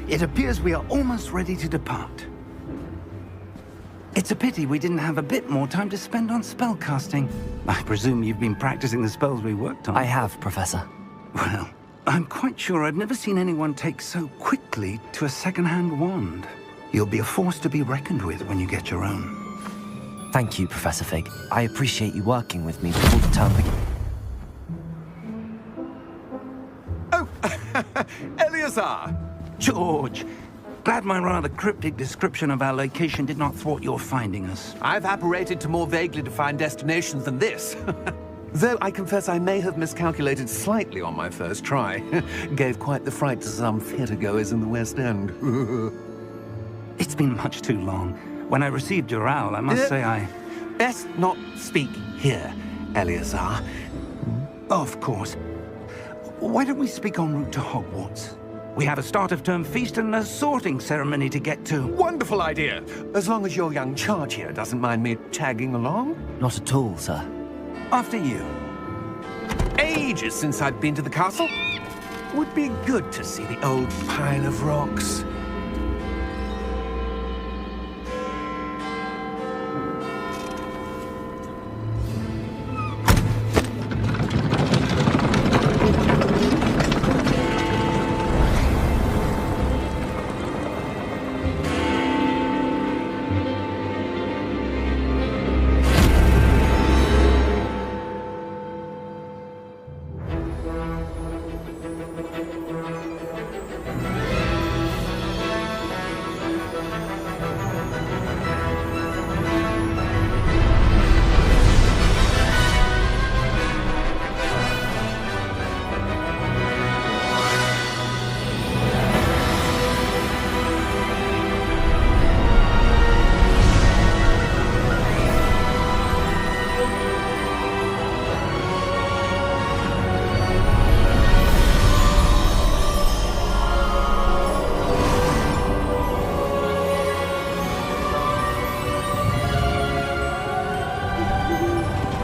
It appears we are almost ready to depart. It's a pity we didn't have a bit more time to spend on spellcasting. I presume you've been practicing the spells we worked on. I have, Professor. Well, I'm quite sure I've never seen anyone take so quickly to a second-hand wand. You'll be a force to be reckoned with when you get your own. Thank you, Professor Fig. I appreciate you working with me before the term begins. Oh, Eleazar! George, glad my rather cryptic description of our location did not thwart your finding us. I've apparated to more vaguely defined destinations than this. Though I confess I may have miscalculated slightly on my first try. Gave quite the fright to some theatergoers in the West End. It's been much too long. When I received your owl, I must say I... Best not speak here, Eleazar. Of course. Why don't we speak en route to Hogwarts? We have a start-of-term feast and a sorting ceremony to get to. Wonderful idea! As long as your young charge here doesn't mind me tagging along. Not at all, sir. After you. Ages since I've been to the castle. Would be good to see the old pile of rocks.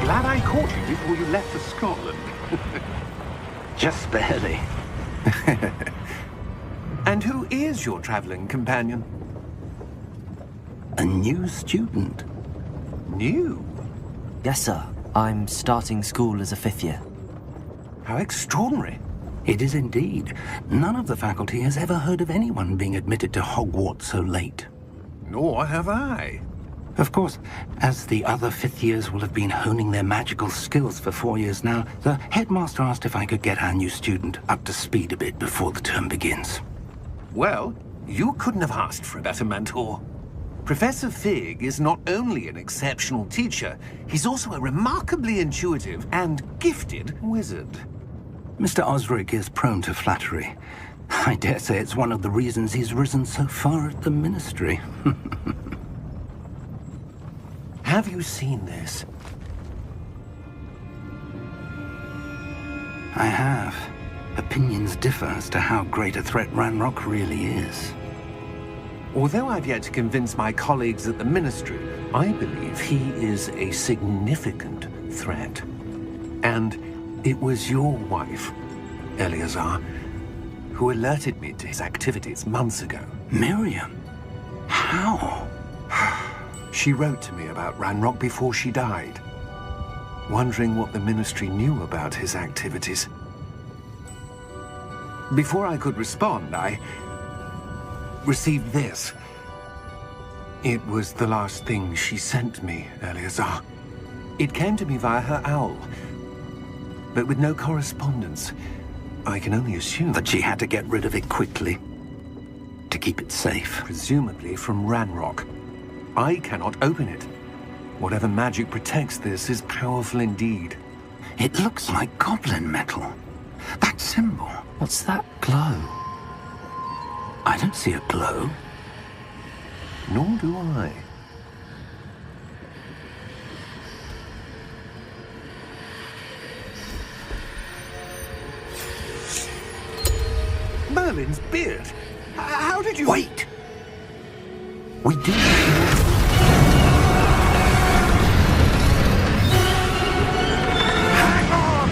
Glad I caught you before you left for Scotland. Just barely. And who is your traveling companion? A new student. New? Yes, sir. I'm starting school as a 5th year. How extraordinary. It is indeed. None of the faculty has ever heard of anyone being admitted to Hogwarts so late. Nor have I. Of course, as the other 5th years will have been honing their magical skills for 4 years now, the headmaster asked if I could get our new student up to speed a bit before the term begins. Well, you couldn't have asked for a better mentor. Professor Fig is not only an exceptional teacher, he's also a remarkably intuitive and gifted wizard. Mr. Osric is prone to flattery. I dare say it's one of the reasons he's risen so far at the Ministry. Have you seen this? I have. Opinions differ as to how great a threat Ranrock really is. Although I've yet to convince my colleagues at the Ministry, I believe he is a significant threat. And it was your wife, Eleazar, who alerted me to his activities months ago. Miriam? How? She wrote to me about Ranrock before she died, wondering what the Ministry knew about his activities. Before I could respond, I received this. It was the last thing she sent me, Eleazar. It came to me via her owl, but with no correspondence. I can only assume That she had to get rid of it quickly, to keep it safe. presumably from Ranrock. I cannot open it. Whatever magic protects this is powerful indeed. It looks like goblin metal. That symbol. What's that glow? I don't see a glow. Nor do I. Merlin's beard. How did you... Wait! We do... Hang on!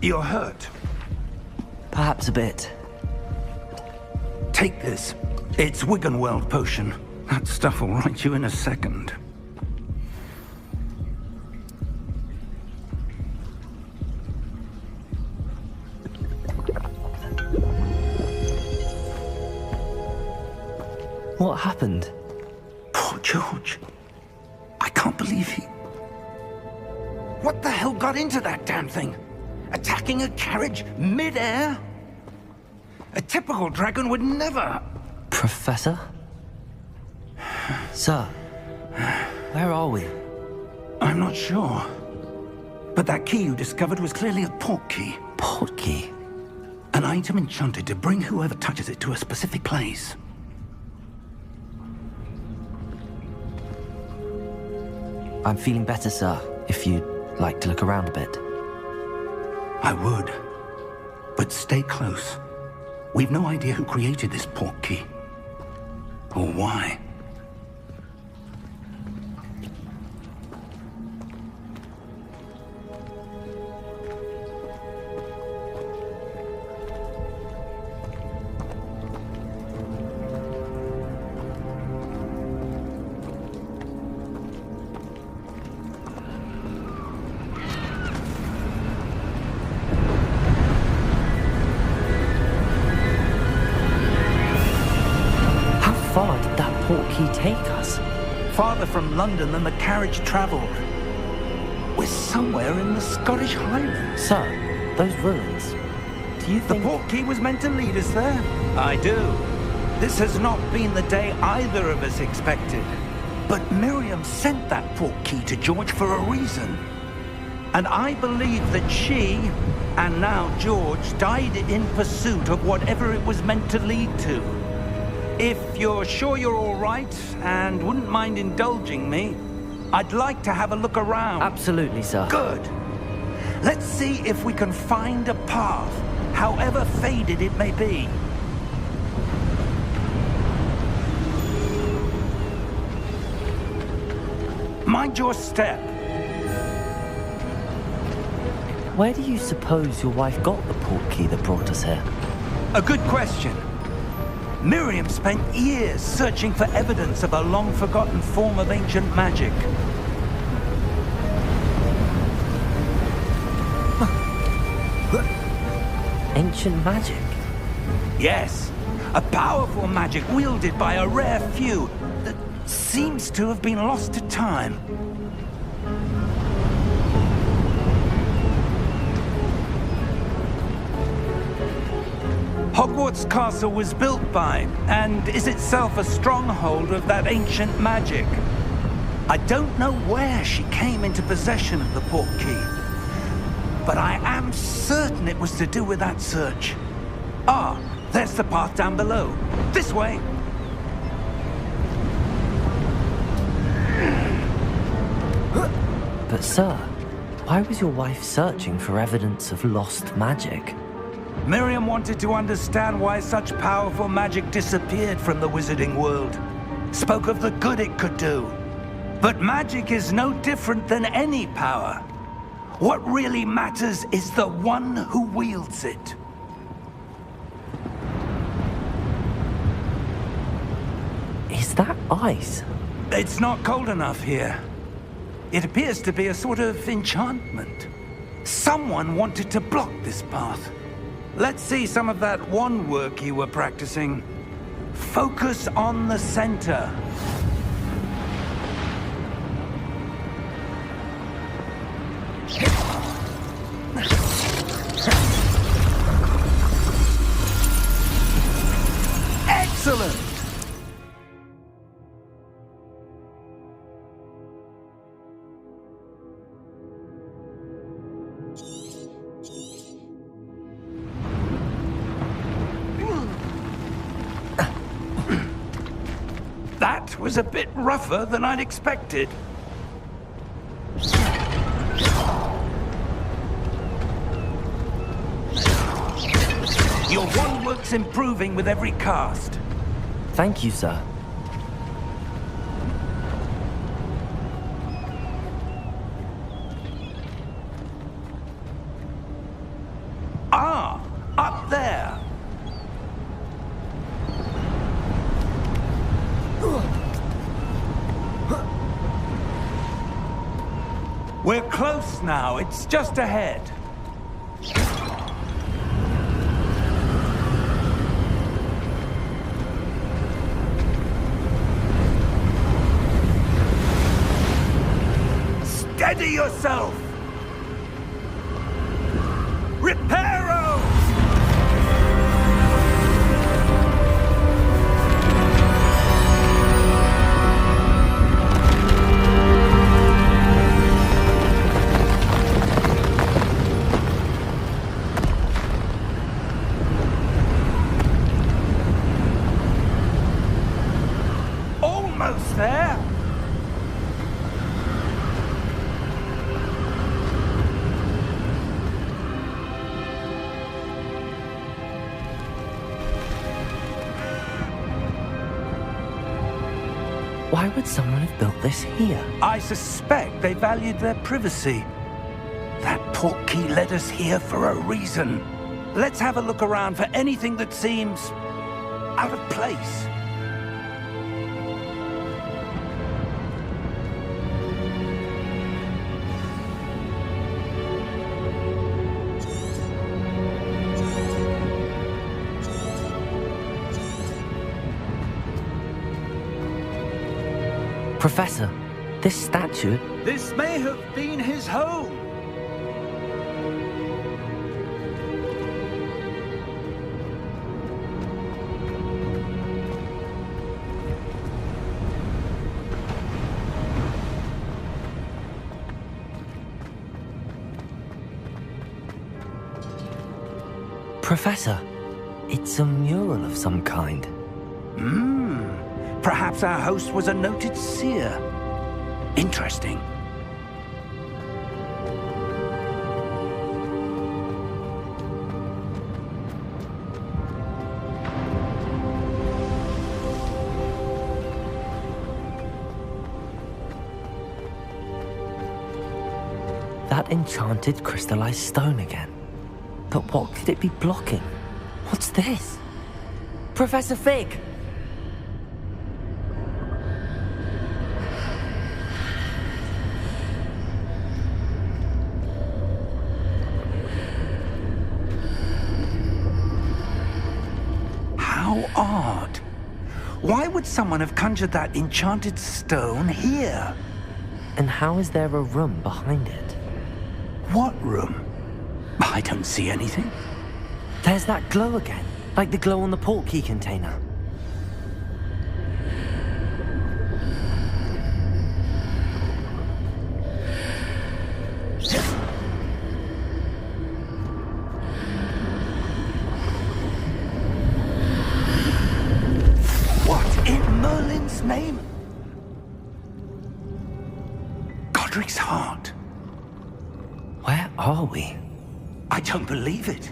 You're hurt. Perhaps a bit. Take this. It's Wiggenweld potion. That stuff will right you in a second. What happened? Poor George. I can't believe he... What the hell got into that damn thing? Attacking a carriage mid-air? A typical dragon would never... Professor? Sir, where are we? I'm not sure. But that key you discovered was clearly a port key. Port key? An item enchanted to bring whoever touches it to a specific place. I'm feeling better, sir, if you'd like to look around a bit. I would. But stay close. We've no idea who created this port key. Or why. Take us? Farther from London than the carriage travelled. We're somewhere in the Scottish Highlands. Sir, those ruins. Do you think... The port key was meant to lead us there? I do. This has not been the day either of us expected. But Miriam sent that port key to George for a reason. And I believe that she, and now George, died in pursuit of whatever it was meant to lead to. If you're sure you're all right, and wouldn't mind indulging me, I'd like to have a look around. Absolutely, sir. Good. Let's see if we can find a path, however faded it may be. Mind your step. Where do you suppose your wife got the port key that brought us here? A good question. Miriam spent years searching for evidence of a long-forgotten form of ancient magic. Ancient magic? Yes, a powerful magic wielded by a rare few that seems to have been lost to time. Hogwarts Castle was built by, and is itself a stronghold of that ancient magic. I don't know where she came into possession of the port key, but I am certain it was to do with that search. Ah, there's the path down below. This way. But sir, why was your wife searching for evidence of lost magic? Miriam wanted to understand why such powerful magic disappeared from the wizarding world. Spoke of the good it could do. But magic is no different than any power. What really matters is the one who wields it. Is that ice? It's not cold enough here. It appears to be a sort of enchantment. Someone wanted to block this path. Let's see some of that wand work you were practicing. Focus on the center. Excellent! That was a bit rougher than I'd expected. Your wand work's improving with every cast. Thank you, sir. Up there! We're close now. It's just ahead. Steady yourself! Reparo! Almost there! Why would someone have built this here? I suspect they valued their privacy. That portkey led us here for a reason. Let's have a look around for anything that seems out of place. Professor, this statue... This may have been his home. Professor, it's a mural of some kind. Perhaps our host was a noted seer. Interesting. That enchanted crystallized stone again. But what could it be blocking? What's this? Professor Fig! How odd. Why would someone have conjured that enchanted stone here? And how is there a room behind it? What room? I don't see anything. There's that glow again, like the glow on the portkey container. What in Merlin's name? Godric's heart. Where are we? I don't believe it.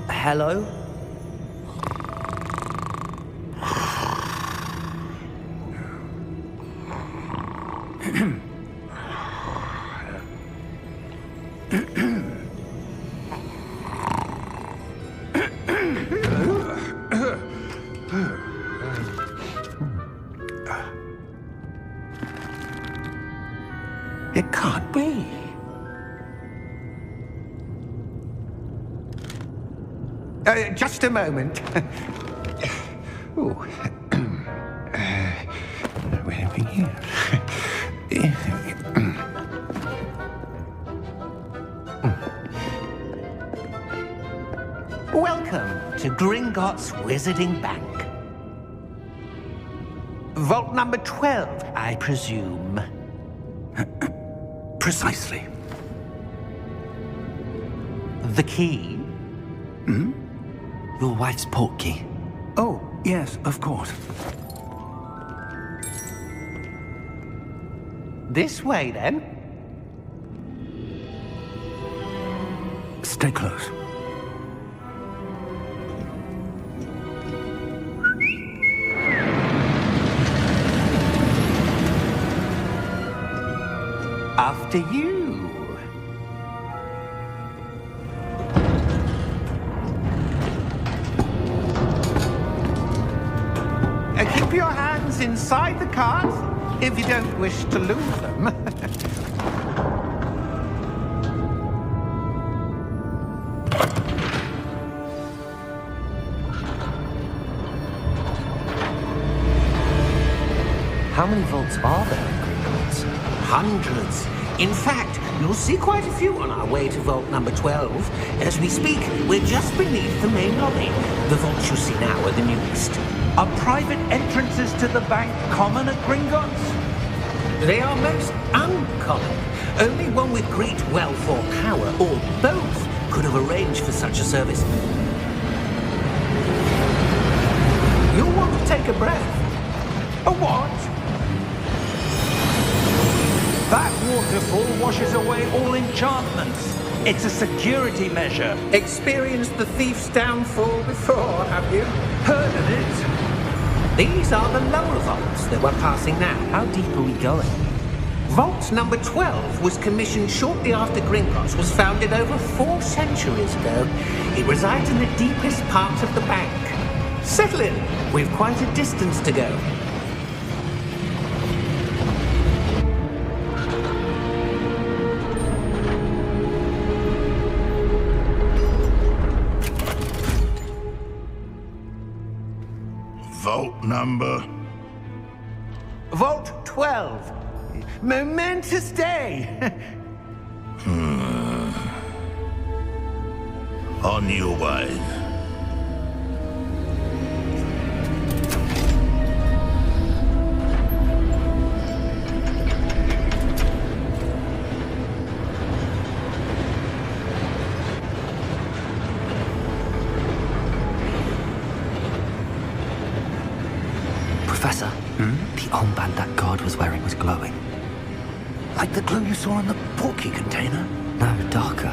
Hello? It can't be. Just a moment. Oh. Where are we here? Welcome to Gringotts Wizarding Bank. Vault number 12, I presume. Precisely. The key? Your wife's portkey. Oh, yes, of course. This way, then. Stay close. After you. Keep your hands inside the cart if you don't wish to lose them. How many vaults are there in Gringotts? Hundreds. In fact, you'll see quite a few on our way to vault number 12. As we speak, we're just beneath the main lobby. The vaults you see now are the newest. Are private entrances to the bank common at Gringotts? They are most uncommon. Only one with great wealth or power, or both, could have arranged for such a service. You'll want to take a breath. A what? That waterfall washes away all enchantments. It's a security measure. Experienced the thief's downfall before, have you? Heard of it? These are the lower vaults that we're passing now. How deep are we going? Vault number 12 was commissioned shortly after Gringotts was founded over 4 centuries ago. It resides in the deepest part of the bank. Settle in. We've quite a distance to go. Vault number? Vault 12. Momentous day. On your way. Professor, the armband that guard was wearing was glowing. Like the glow you saw in the porky container? No, darker.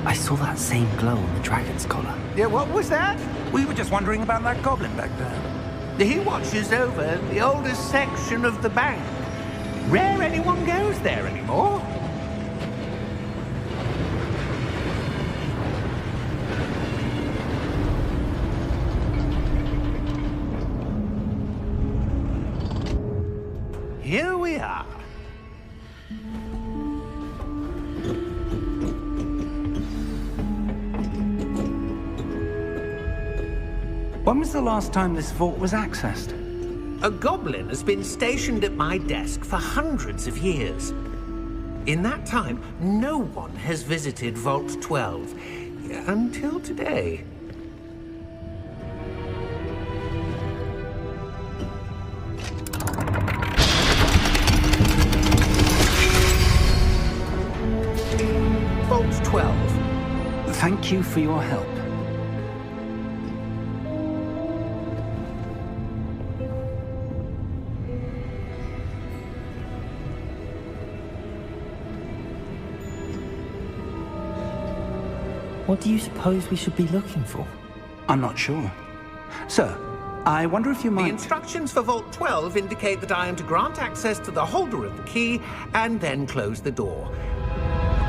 I saw that same glow on the dragon's collar. Yeah, what was that? We were just wondering about that goblin back there. He watches over the oldest section of the bank. Rare anyone goes there anymore. Here we are. When was the last time this vault was accessed? A goblin has been stationed at my desk for hundreds of years. In that time, no one has visited Vault 12 until today. Vault 12. Thank you for your help. What do you suppose we should be looking for? I'm not sure. Sir, I wonder if you The might... instructions for Vault 12 indicate that I am to grant access to the holder of the key and then close the door.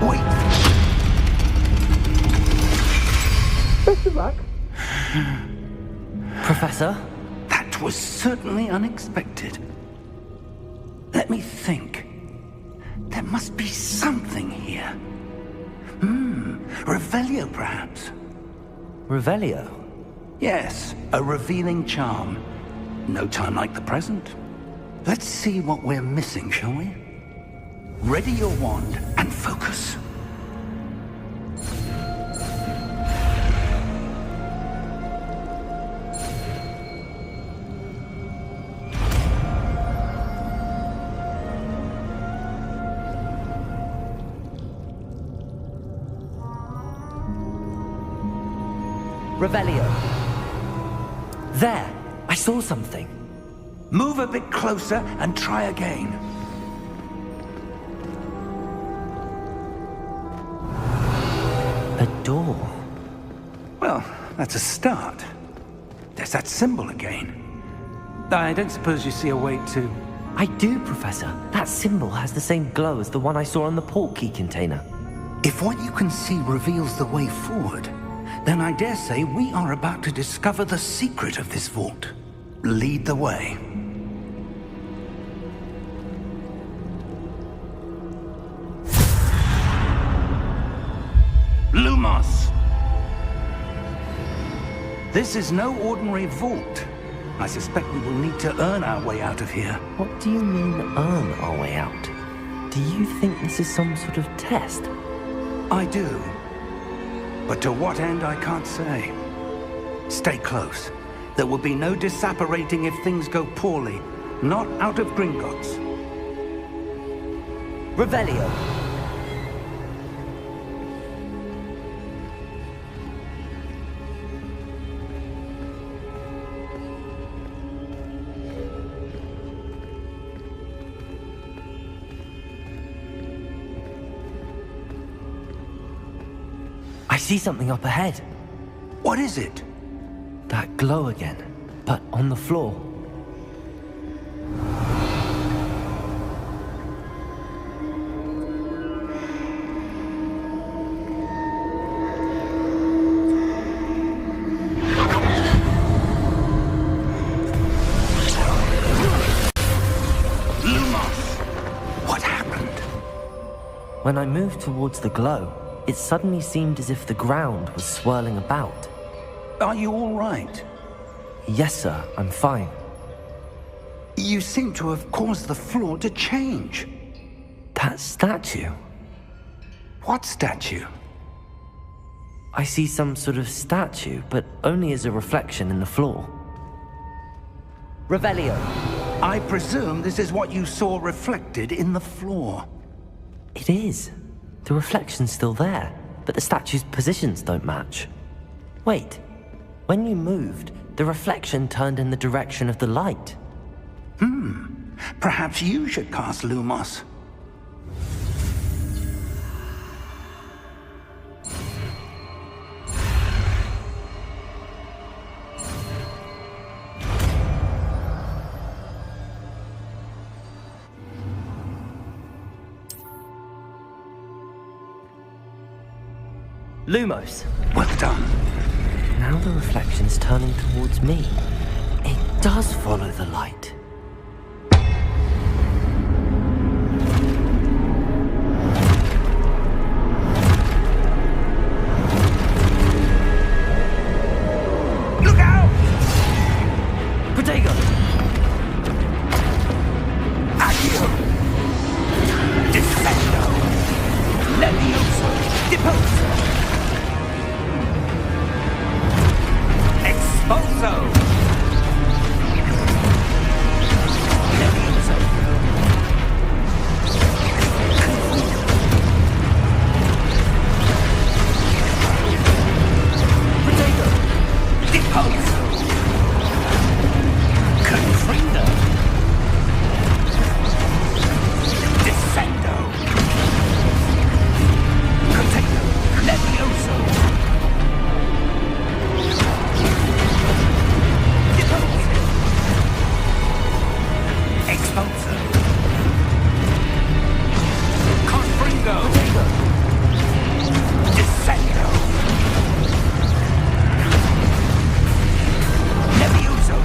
Wait! Best of luck. Professor? That was certainly unexpected. Let me think. There must be something here. Revelio, perhaps? Revelio? Yes, a revealing charm. No time like the present. Let's see what we're missing, shall we? Ready your wand and focus. Revelio. There! I saw something. Move a bit closer and try again. A door. Well, that's a start. There's that symbol again. I don't suppose you see a way to I do, Professor. That symbol has the same glow as the one I saw on the portkey container. If what you can see reveals the way forward, then I dare say we are about to discover the secret of this vault. Lead the way. Lumos! This is no ordinary vault. I suspect we will need to earn our way out of here. What do you mean, earn our way out? Do you think this is some sort of test? I do. But to what end, I can't say. Stay close. There will be no disapparating if things go poorly. Not out of Gringotts. Revelio! I see something up ahead. What is it? That glow again, but on the floor. Lumos! What happened? When I moved towards the glow, it suddenly seemed as if the ground was swirling about. Are you all right? Yes, sir, I'm fine. You seem to have caused the floor to change. That statue? What statue? I see some sort of statue, but only as a reflection in the floor. Revelio! I presume this is what you saw reflected in the floor. It is. The reflection's still there, but the statue's positions don't match. Wait, when you moved, the reflection turned in the direction of the light. Perhaps you should cast Lumos. Lumos! Well done. Now the reflection's turning towards me. It does follow the light. Look out! Protego! Accio! Defendo! Levioso! Deposo! Expulso! Levioso! Protego! Deposo! Confrido! Descendo! Protego! Levioso! Expulso! Confringo! Descendo! Levioso!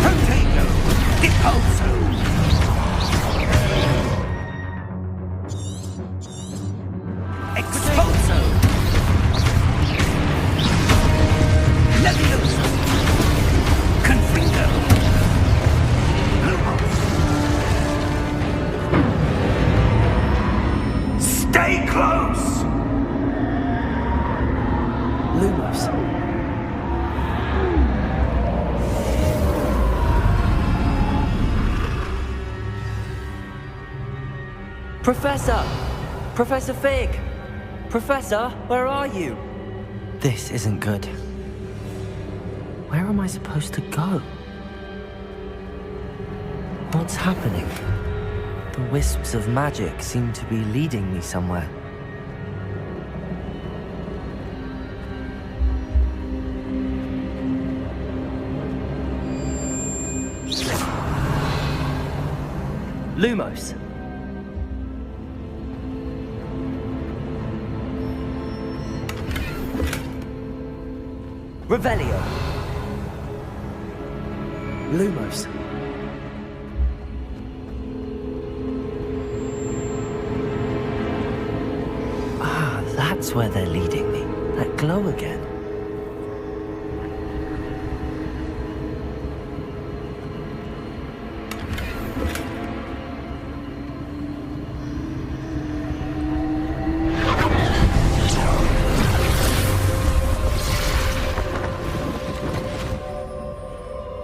Protego! Deposo! Expulso! Levioso! Confringo! Lumos! Stay close! Lumos. Professor! Professor Fig! Professor, where are you? This isn't good. Where am I supposed to go? What's happening? The wisps of magic seem to be leading me somewhere. Lumos. Revelio. Lumos. Ah, that's where they're leading me. That glow again.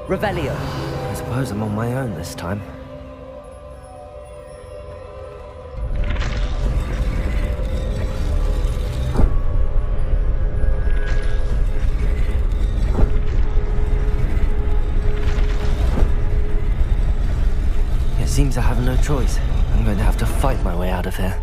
Revelio. I suppose I'm on my own this time. It seems I have no choice. I'm going to have to fight my way out of here.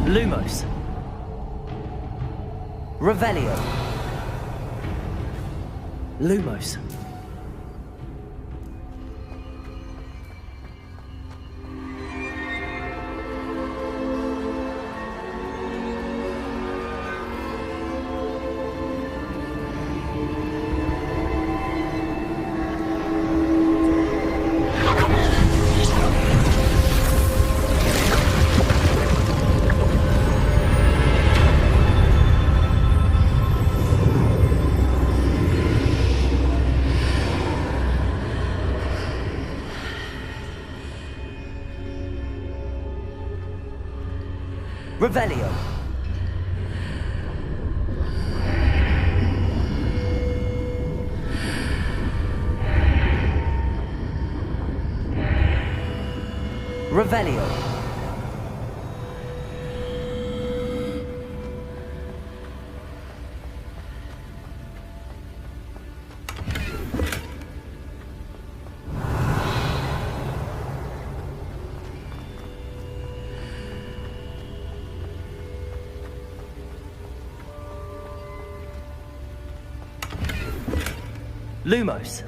Lumos. Revelio. Lumos. Revelio. Revelio. Lumos.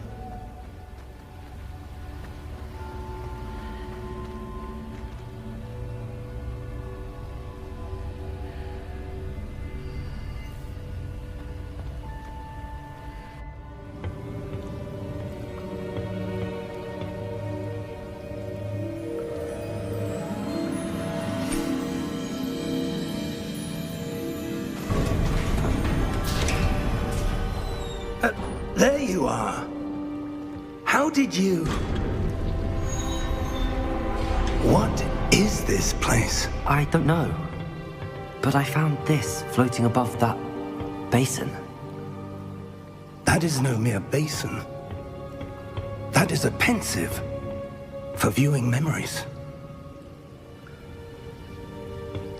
There you are. How did you... What is this place? I don't know. But I found this floating above that basin. That is no mere basin. That is a pensive for viewing memories.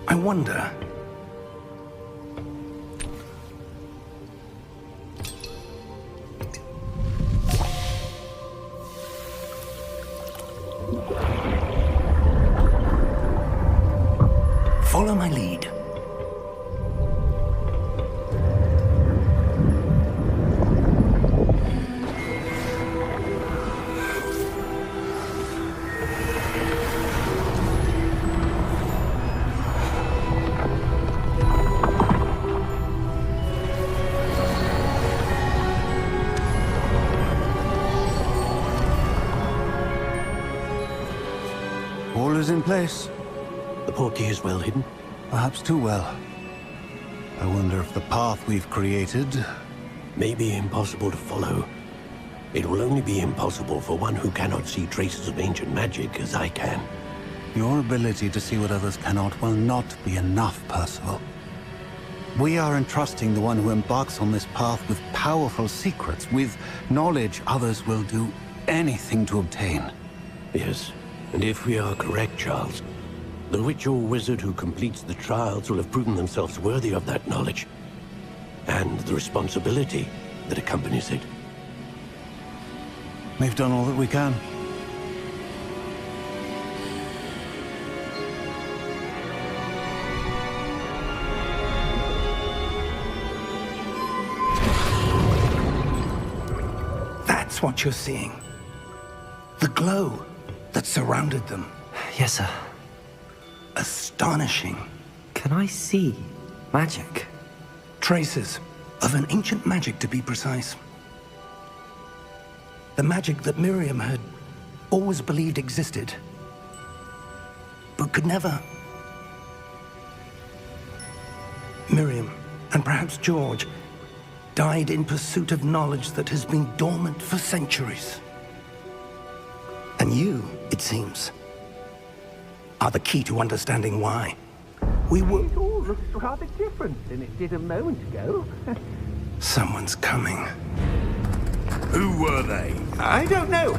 I wonder... Follow my lead. All is in place. The portkey is well hidden. Perhaps too well. I wonder if the path we've created... May be impossible to follow. It will only be impossible for one who cannot see traces of ancient magic as I can. Your ability to see what others cannot will not be enough, Percival. We are entrusting the one who embarks on this path with powerful secrets, with knowledge others will do anything to obtain. Yes, and if we are correct, Charles, the witch or wizard who completes the trials will have proven themselves worthy of that knowledge, and the responsibility that accompanies it. We've done all that we can. That's what you're seeing. The glow that surrounded them. Yes, sir. Astonishing. Can I see magic? Traces of an ancient magic, to be precise. The magic that Miriam had always believed existed, but could never. Miriam, and perhaps George, died in pursuit of knowledge that has been dormant for centuries. And you, it seems, are the key to understanding why. We were... It all looks rather different than it did a moment ago. Someone's coming. Who were they? I don't know.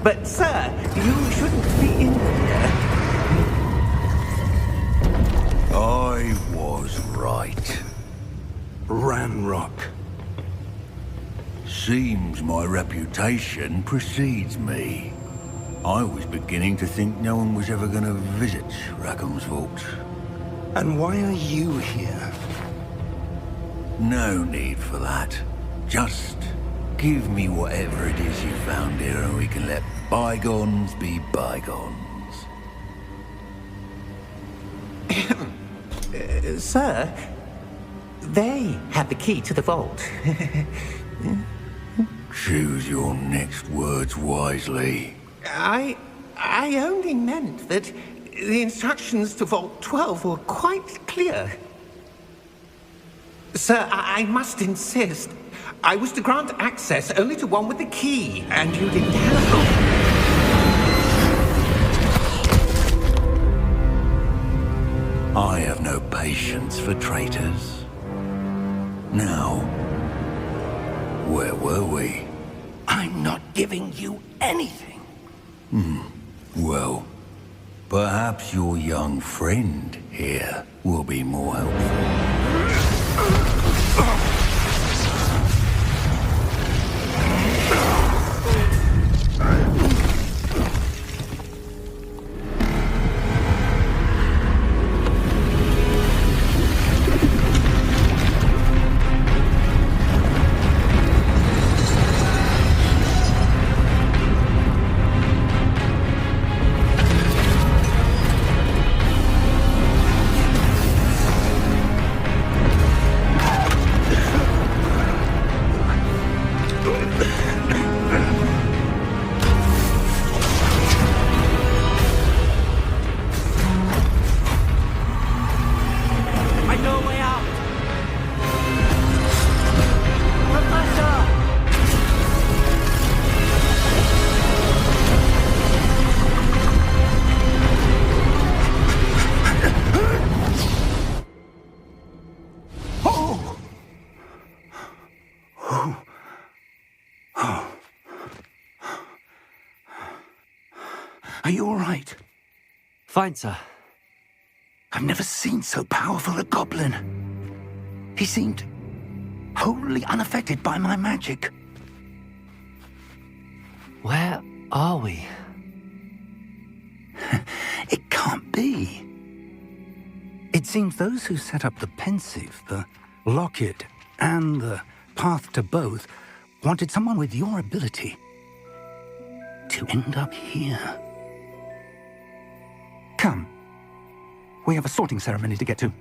But, sir, you shouldn't be in here. I was right. Ranrock. Seems my reputation precedes me. I was beginning to think no one was ever going to visit Rackham's vault. And why are you here? No need for that. Just give me whatever it is you found here and we can let bygones be bygones. Sir, they have the key to the vault. Choose your next words wisely. I only meant that the instructions to Vault 12 were quite clear. Sir, I must insist. I was to grant access only to one with the key, and you didn't have it. I have no patience for traitors. Now, where were we? I'm not giving you anything. Well, perhaps your young friend here will be more helpful. Are you all right? Fine, sir. I've never seen so powerful a goblin. He seemed wholly unaffected by my magic. Where are we? It can't be. It seems those who set up the pensive, the locket, and the path to both wanted someone with your ability to end up here. Come. We have a sorting ceremony to get to.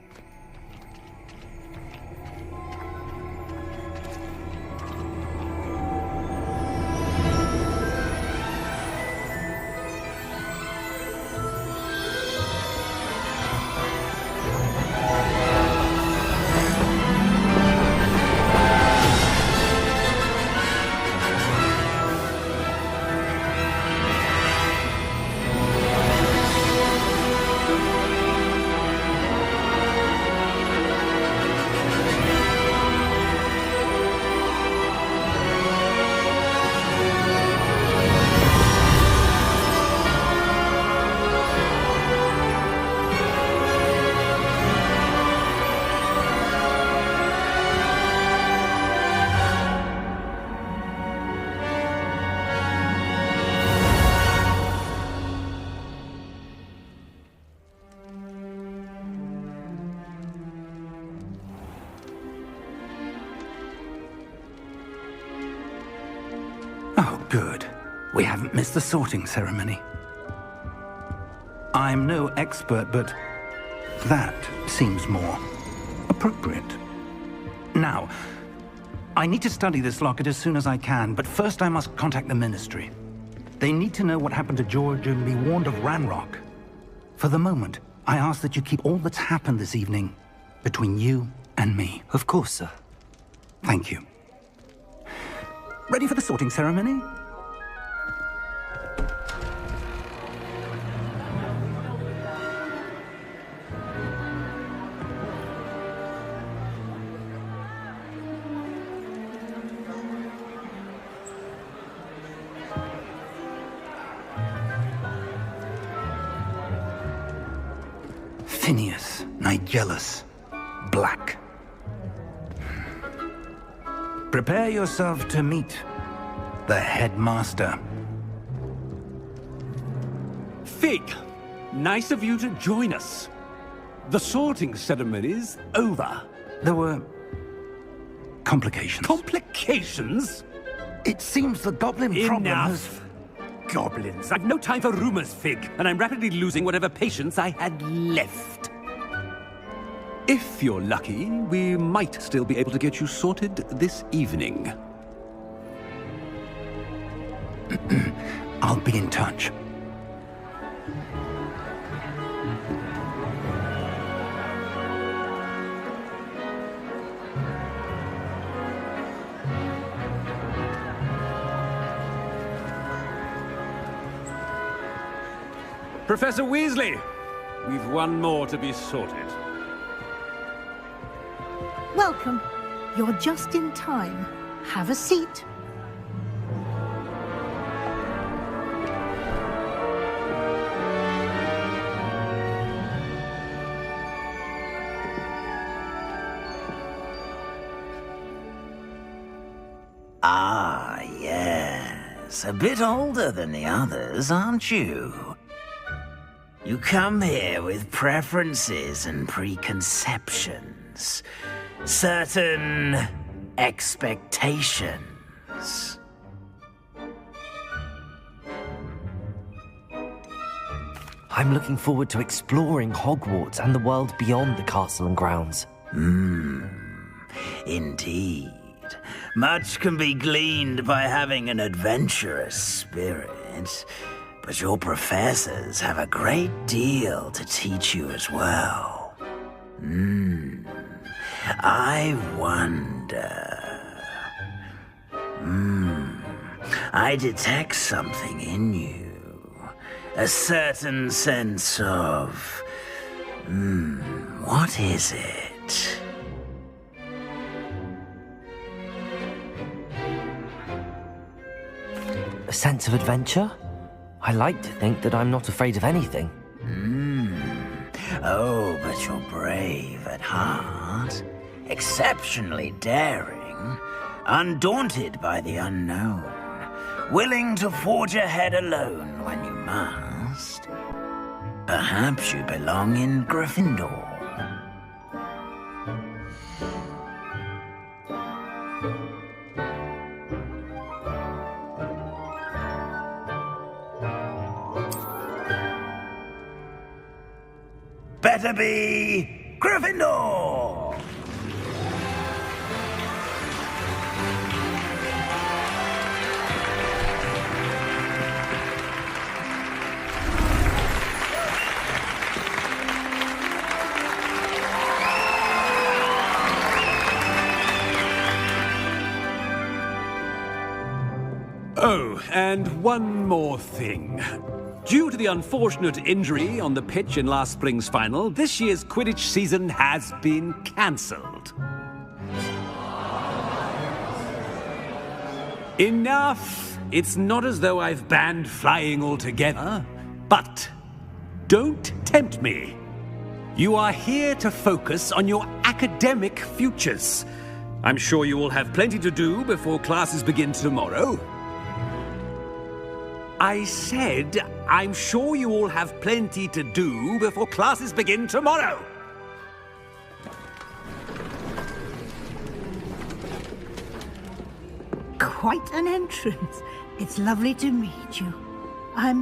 Oh, good. We haven't missed the sorting ceremony. I'm no expert, but that seems more appropriate. Now, I need to study this locket as soon as I can, but first I must contact the Ministry. They need to know what happened to George and be warned of Ranrock. For the moment, I ask that you keep all that's happened this evening between you and me. Of course, sir. Thank you. Ready for the sorting ceremony? Phineas, Nigellus, Black. Prepare yourself to meet the headmaster. Fig, nice of you to join us. The sorting ceremony's over. There were complications. Complications? It seems the goblin problem has... Enough. Goblins. I've no time for rumors, Fig, and I'm rapidly losing whatever patience I had left. If you're lucky, we might still be able to get you sorted this evening. I'll be in touch. Professor Weasley, we've one more to be sorted. Welcome. You're just in time. Have a seat. Ah, yes. A bit older than the others, aren't you? You come here with preferences and preconceptions. Certain expectations. I'm looking forward to exploring Hogwarts and the world beyond the castle and grounds. Indeed. Much can be gleaned by having an adventurous spirit, but your professors have a great deal to teach you as well. I wonder... I detect something in you. A certain sense of... what is it? A sense of adventure? I like to think that I'm not afraid of anything. Oh, but you're brave at heart. Exceptionally daring. Undaunted by the unknown. Willing to forge ahead alone when you must. Perhaps you belong in Gryffindor. better be Gryffindor! Oh, and one more thing. Due to the unfortunate injury on the pitch in last spring's final, this year's Quidditch season has been cancelled. Enough! It's not as though I've banned flying altogether, but don't tempt me. You are here to focus on your academic futures. I'm sure you will have plenty to do before classes begin tomorrow. I said, I'm sure you all have plenty to do before classes begin tomorrow. Quite an entrance. It's lovely to meet you.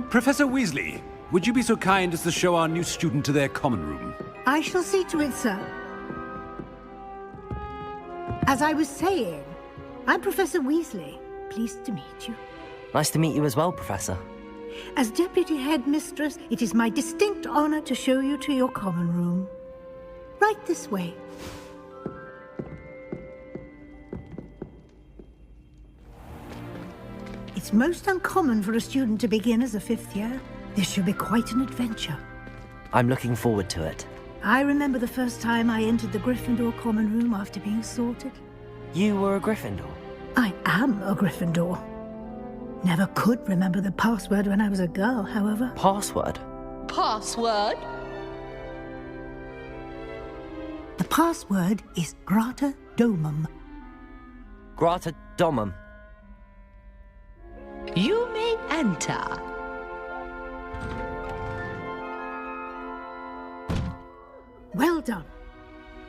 Professor Weasley, would you be so kind as to show our new student to their common room? I shall see to it, sir. As I was saying, I'm Professor Weasley. Pleased to meet you. Nice to meet you as well, Professor. As Deputy Headmistress, it is my distinct honor to show you to your common room. Right this way. It's most uncommon for a student to begin as a fifth year. This should be quite an adventure. I'm looking forward to it. I remember the first time I entered the Gryffindor common room after being sorted. You were a Gryffindor? I am a Gryffindor. Never could remember the password when I was a girl, however. Password? Password? The password is Grata Domum. Grata Domum. You may enter. Well done.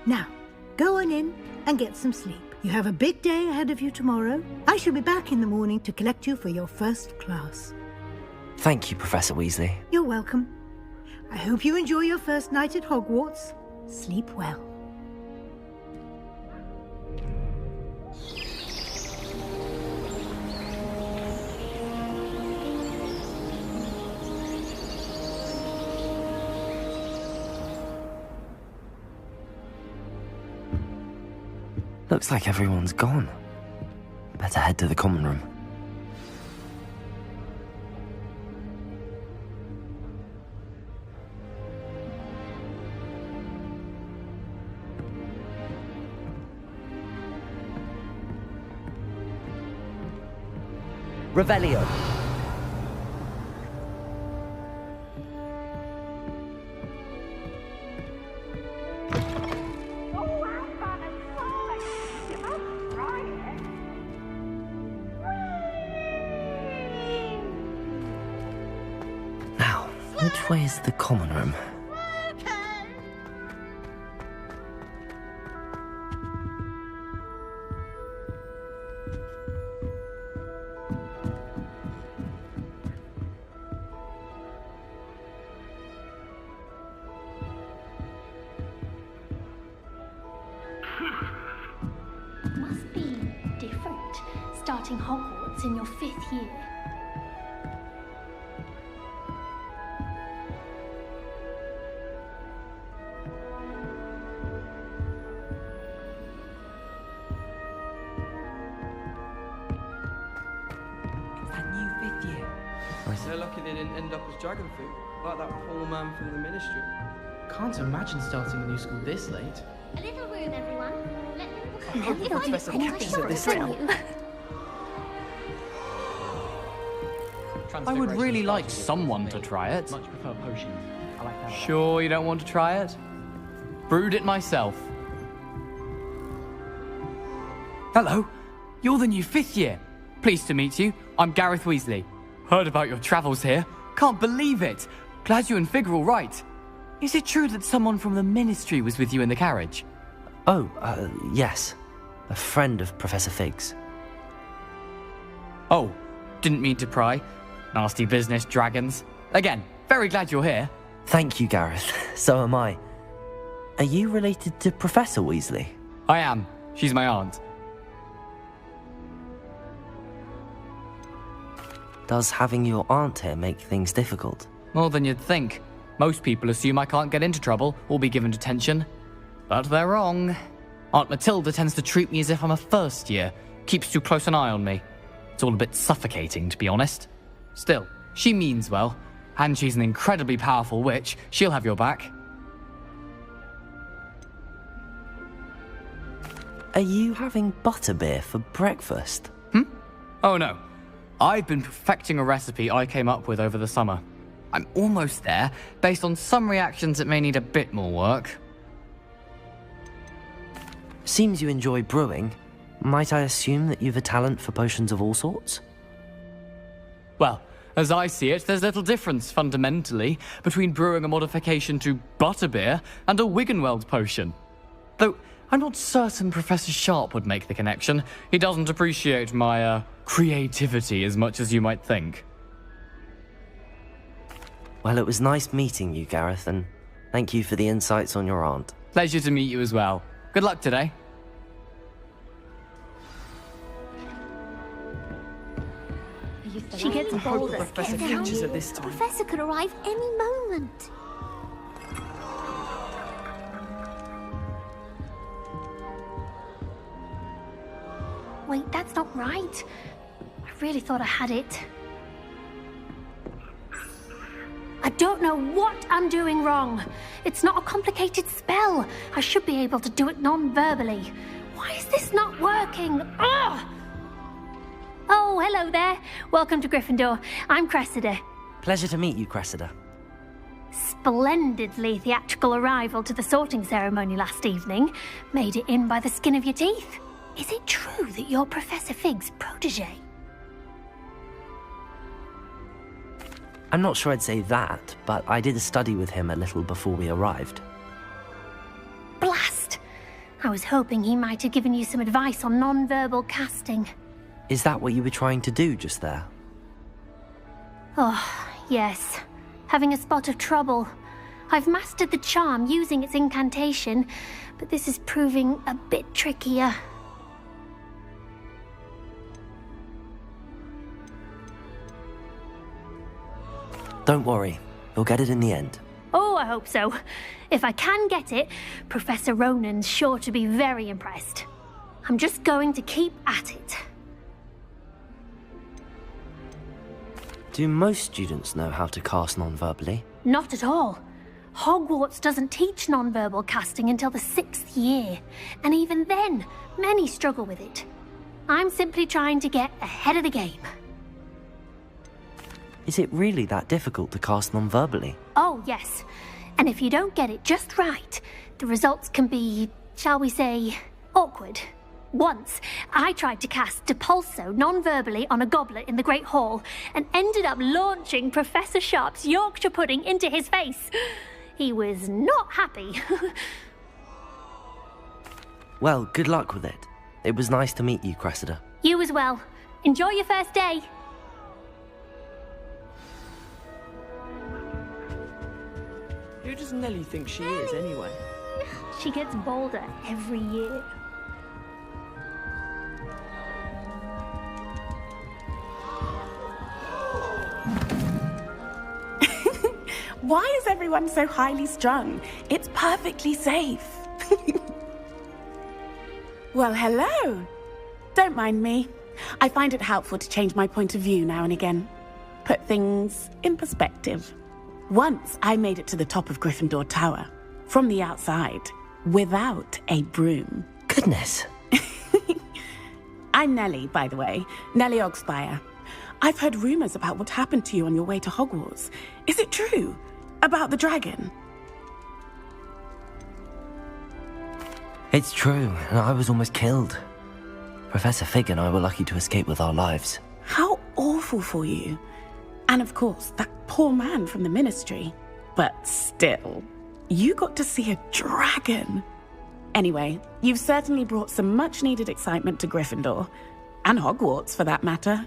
Now, go on in and get some sleep. You have a big day ahead of you tomorrow. I shall be back in the morning to collect you for your first class. Thank you, Professor Weasley. You're welcome. I hope you enjoy your first night at Hogwarts. Sleep well. Looks like everyone's gone. Better head to the common room. Revelio. Now, which way is the common room? Must be different, starting Hogwarts in your 5th year. It's that new 5th year. They're lucky they didn't end up as dragon fruit, like that poor man from the ministry. Can't imagine starting a new school this late. A little room, everyone. Let them look I hope Professor Captain's at this now. I would really like someone to try it. Much prefer potions. I like that. Sure you don't want to try it? Brewed it myself. Hello, you're the new 5th year. Pleased to meet you. I'm Gareth Weasley. Heard about your travels here. Can't believe it. Glad you and Fig are all right. Is it true that someone from the ministry was with you in the carriage? Oh, yes. A friend of Professor Fig's. Oh, didn't mean to pry. Nasty business, dragons. Again, very glad you're here. Thank you, Gareth. So am I. Are you related to Professor Weasley? I am. She's my aunt. Does having your aunt here make things difficult? More than you'd think. Most people assume I can't get into trouble or be given detention. But they're wrong. Aunt Matilda tends to treat me as if I'm a first year, keeps too close an eye on me. It's all a bit suffocating, to be honest. Still, she means well, and she's an incredibly powerful witch. She'll have your back. Are you having butterbeer for breakfast? Oh no. I've been perfecting a recipe I came up with over the summer. I'm almost there, based on some reactions that may need a bit more work. Seems you enjoy brewing. Might I assume that you've a talent for potions of all sorts? Well, as I see it, there's little difference, fundamentally, between brewing a modification to butterbeer and a Wiggenweld potion. Though, I'm not certain Professor Sharp would make the connection. He doesn't appreciate my, creativity as much as you might think. Well, it was nice meeting you, Gareth, and thank you for the insights on your aunt. Pleasure to meet you as well. Good luck today. She gets bolder. Professor catches her this time. Professor could arrive any moment. Wait, that's not right. I really thought I had it. I don't know what I'm doing wrong. It's not a complicated spell. I should be able to do it non-verbally. Why is this not working? Ugh! Oh, hello there. Welcome to Gryffindor. I'm Cressida. Pleasure to meet you, Cressida. Splendidly theatrical arrival to the sorting ceremony last evening. Made it in by the skin of your teeth. Is it true that you're Professor Fig's protege? I'm not sure I'd say that, but I did a study with him a little before we arrived. Blast! I was hoping he might have given you some advice on non-verbal casting. Is that what you were trying to do just there? Oh, yes. Having a spot of trouble. I've mastered the charm using its incantation, but this is proving a bit trickier. Don't worry, you'll get it in the end. Oh, I hope so. If I can get it, Professor Ronan's sure to be very impressed. I'm just going to keep at it. Do most students know how to cast non-verbally? Not at all. Hogwarts doesn't teach non-verbal casting until the 6th year, and even then, many struggle with it. I'm simply trying to get ahead of the game. Is it really that difficult to cast non-verbally? Oh, yes. And if you don't get it just right, the results can be, shall we say, awkward. Once, I tried to cast Depulso non-verbally on a goblet in the Great Hall and ended up launching Professor Sharp's Yorkshire pudding into his face. He was not happy. Well, good luck with it. It was nice to meet you, Cressida. You as well. Enjoy your first day. Who does Nellie think she is, anyway? She gets bolder every year. Why is everyone so highly strung? It's perfectly safe. Well, hello. Don't mind me. I find it helpful to change my point of view now and again. Put things in perspective. Once I made it to the top of Gryffindor Tower, from the outside, without a broom. Goodness. I'm Nellie, by the way. Nellie Ogspire. I've heard rumors about what happened to you on your way to Hogwarts. Is it true? About the dragon? It's true, and I was almost killed. Professor Fig and I were lucky to escape with our lives. How awful for you. And of course, that poor man from the Ministry. But still, you got to see a dragon. Anyway, you've certainly brought some much-needed excitement to Gryffindor. And Hogwarts, for that matter.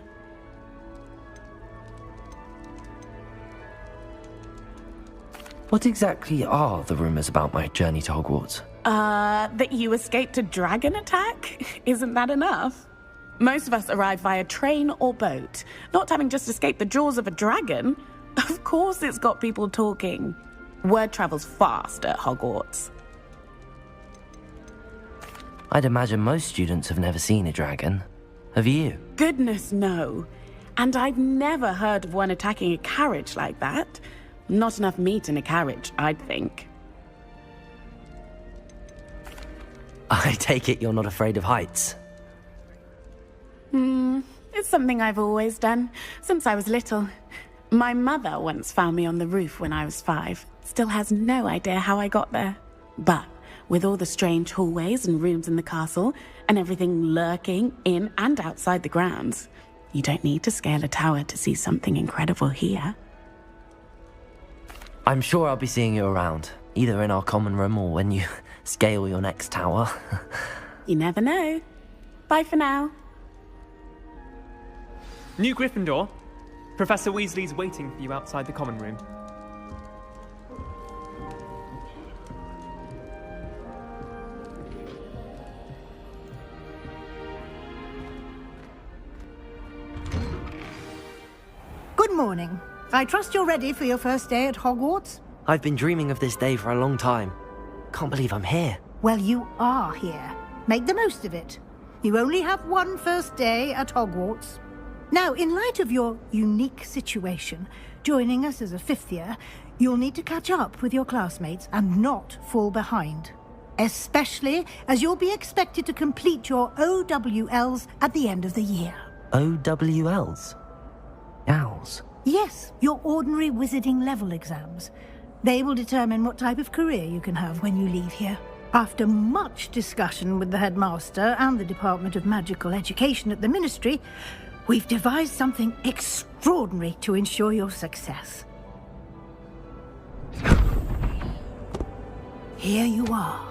What exactly are the rumors about my journey to Hogwarts? That you escaped a dragon attack? Isn't that enough? Most of us arrive via train or boat, not having just escaped the jaws of a dragon. Of course it's got people talking. Word travels fast at Hogwarts. I'd imagine most students have never seen a dragon. Have you? Goodness, no. And I've never heard of one attacking a carriage like that. Not enough meat in a carriage, I'd think. I take it you're not afraid of heights. It's something I've always done, since I was little. My mother once found me on the roof when I was 5. Still has no idea how I got there. But with all the strange hallways and rooms in the castle, and everything lurking in and outside the grounds, you don't need to scale a tower to see something incredible here. I'm sure I'll be seeing you around, either in our common room or when you scale your next tower. You never know. Bye for now. New Gryffindor. Professor Weasley's waiting for you outside the common room. Good morning. I trust you're ready for your first day at Hogwarts? I've been dreaming of this day for a long time. Can't believe I'm here. Well, you are here. Make the most of it. You only have one first day at Hogwarts. Now, in light of your unique situation, joining us as a 5th year, you'll need to catch up with your classmates and not fall behind. Especially as you'll be expected to complete your OWLs at the end of the year. OWLs? Owls? Yes, your ordinary wizarding level exams. They will determine what type of career you can have when you leave here. After much discussion with the headmaster and the Department of Magical Education at the Ministry, we've devised something extraordinary to ensure your success. Here you are.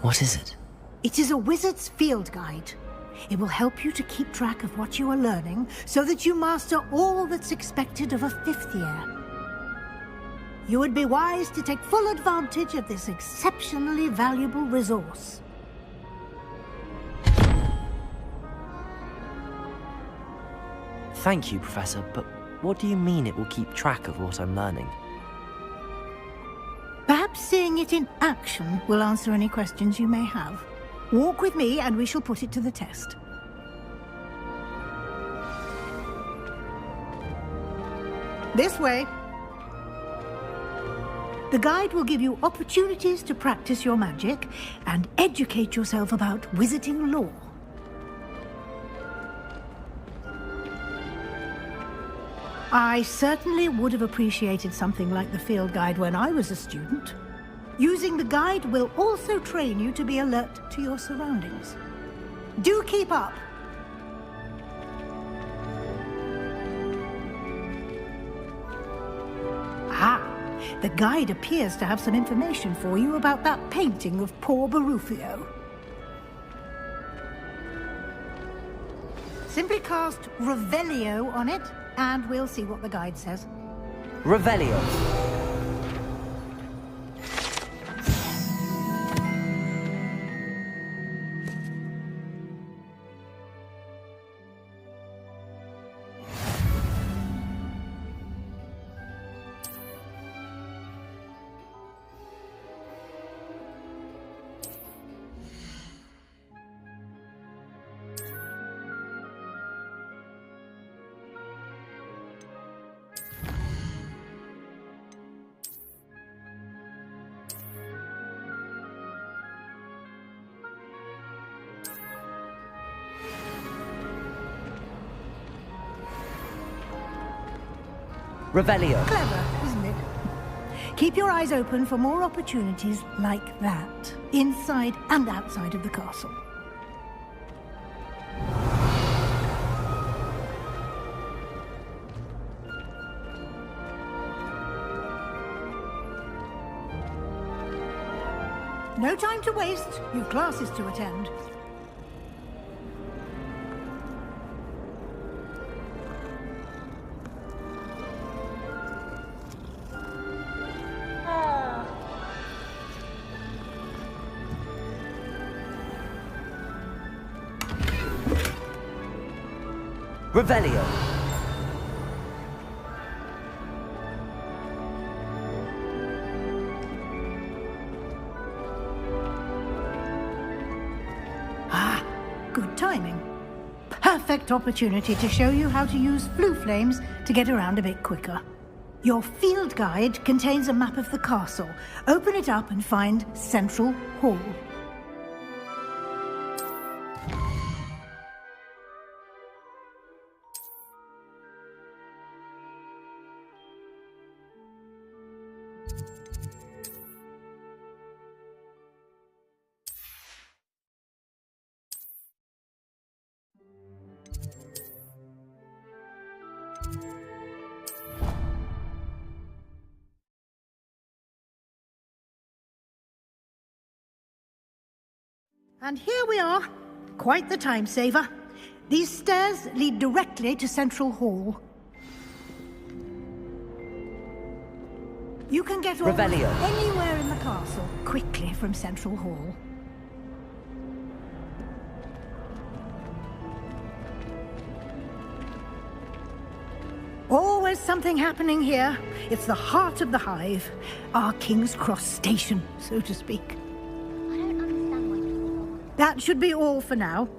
What is it? It is a wizard's field guide. It will help you to keep track of what you are learning so that you master all that's expected of a 5th year. You would be wise to take full advantage of this exceptionally valuable resource. Thank you, Professor, but what do you mean it will keep track of what I'm learning? Perhaps seeing it in action will answer any questions you may have. Walk with me and we shall put it to the test. This way. The guide will give you opportunities to practice your magic and educate yourself about wizarding lore. I certainly would have appreciated something like the field guide when I was a student. Using the guide will also train you to be alert to your surroundings. Do keep up! Ah, the guide appears to have some information for you about that painting of poor Barufio. Simply cast Revelio on it, and we'll see what the guide says. Revelio. Revelio. Clever, isn't it? Keep your eyes open for more opportunities like that, inside and outside of the castle. No time to waste. You've classes to attend. Revelio. Ah, good timing. Perfect opportunity to show you how to use flue flames to get around a bit quicker. Your field guide contains a map of the castle. Open it up and find Central Hall. And here we are. Quite the time saver. These stairs lead directly to Central Hall. You can get Revelio. Anywhere in the castle quickly from Central Hall. Always something happening here. It's the heart of the hive. Our King's Cross station, so to speak. That should be all for now.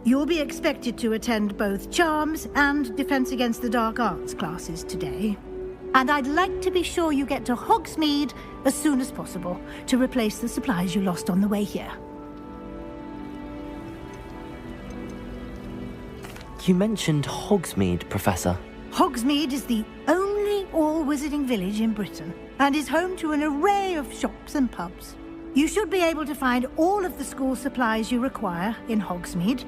You'll be expected to attend both Charms and Defense Against the Dark Arts classes today. And I'd like to be sure you get to Hogsmeade as soon as possible to replace the supplies you lost on the way here. You mentioned Hogsmeade, Professor. Hogsmeade is the only all-wizarding village in Britain and is home to an array of shops and pubs. You should be able to find all of the school supplies you require in Hogsmeade.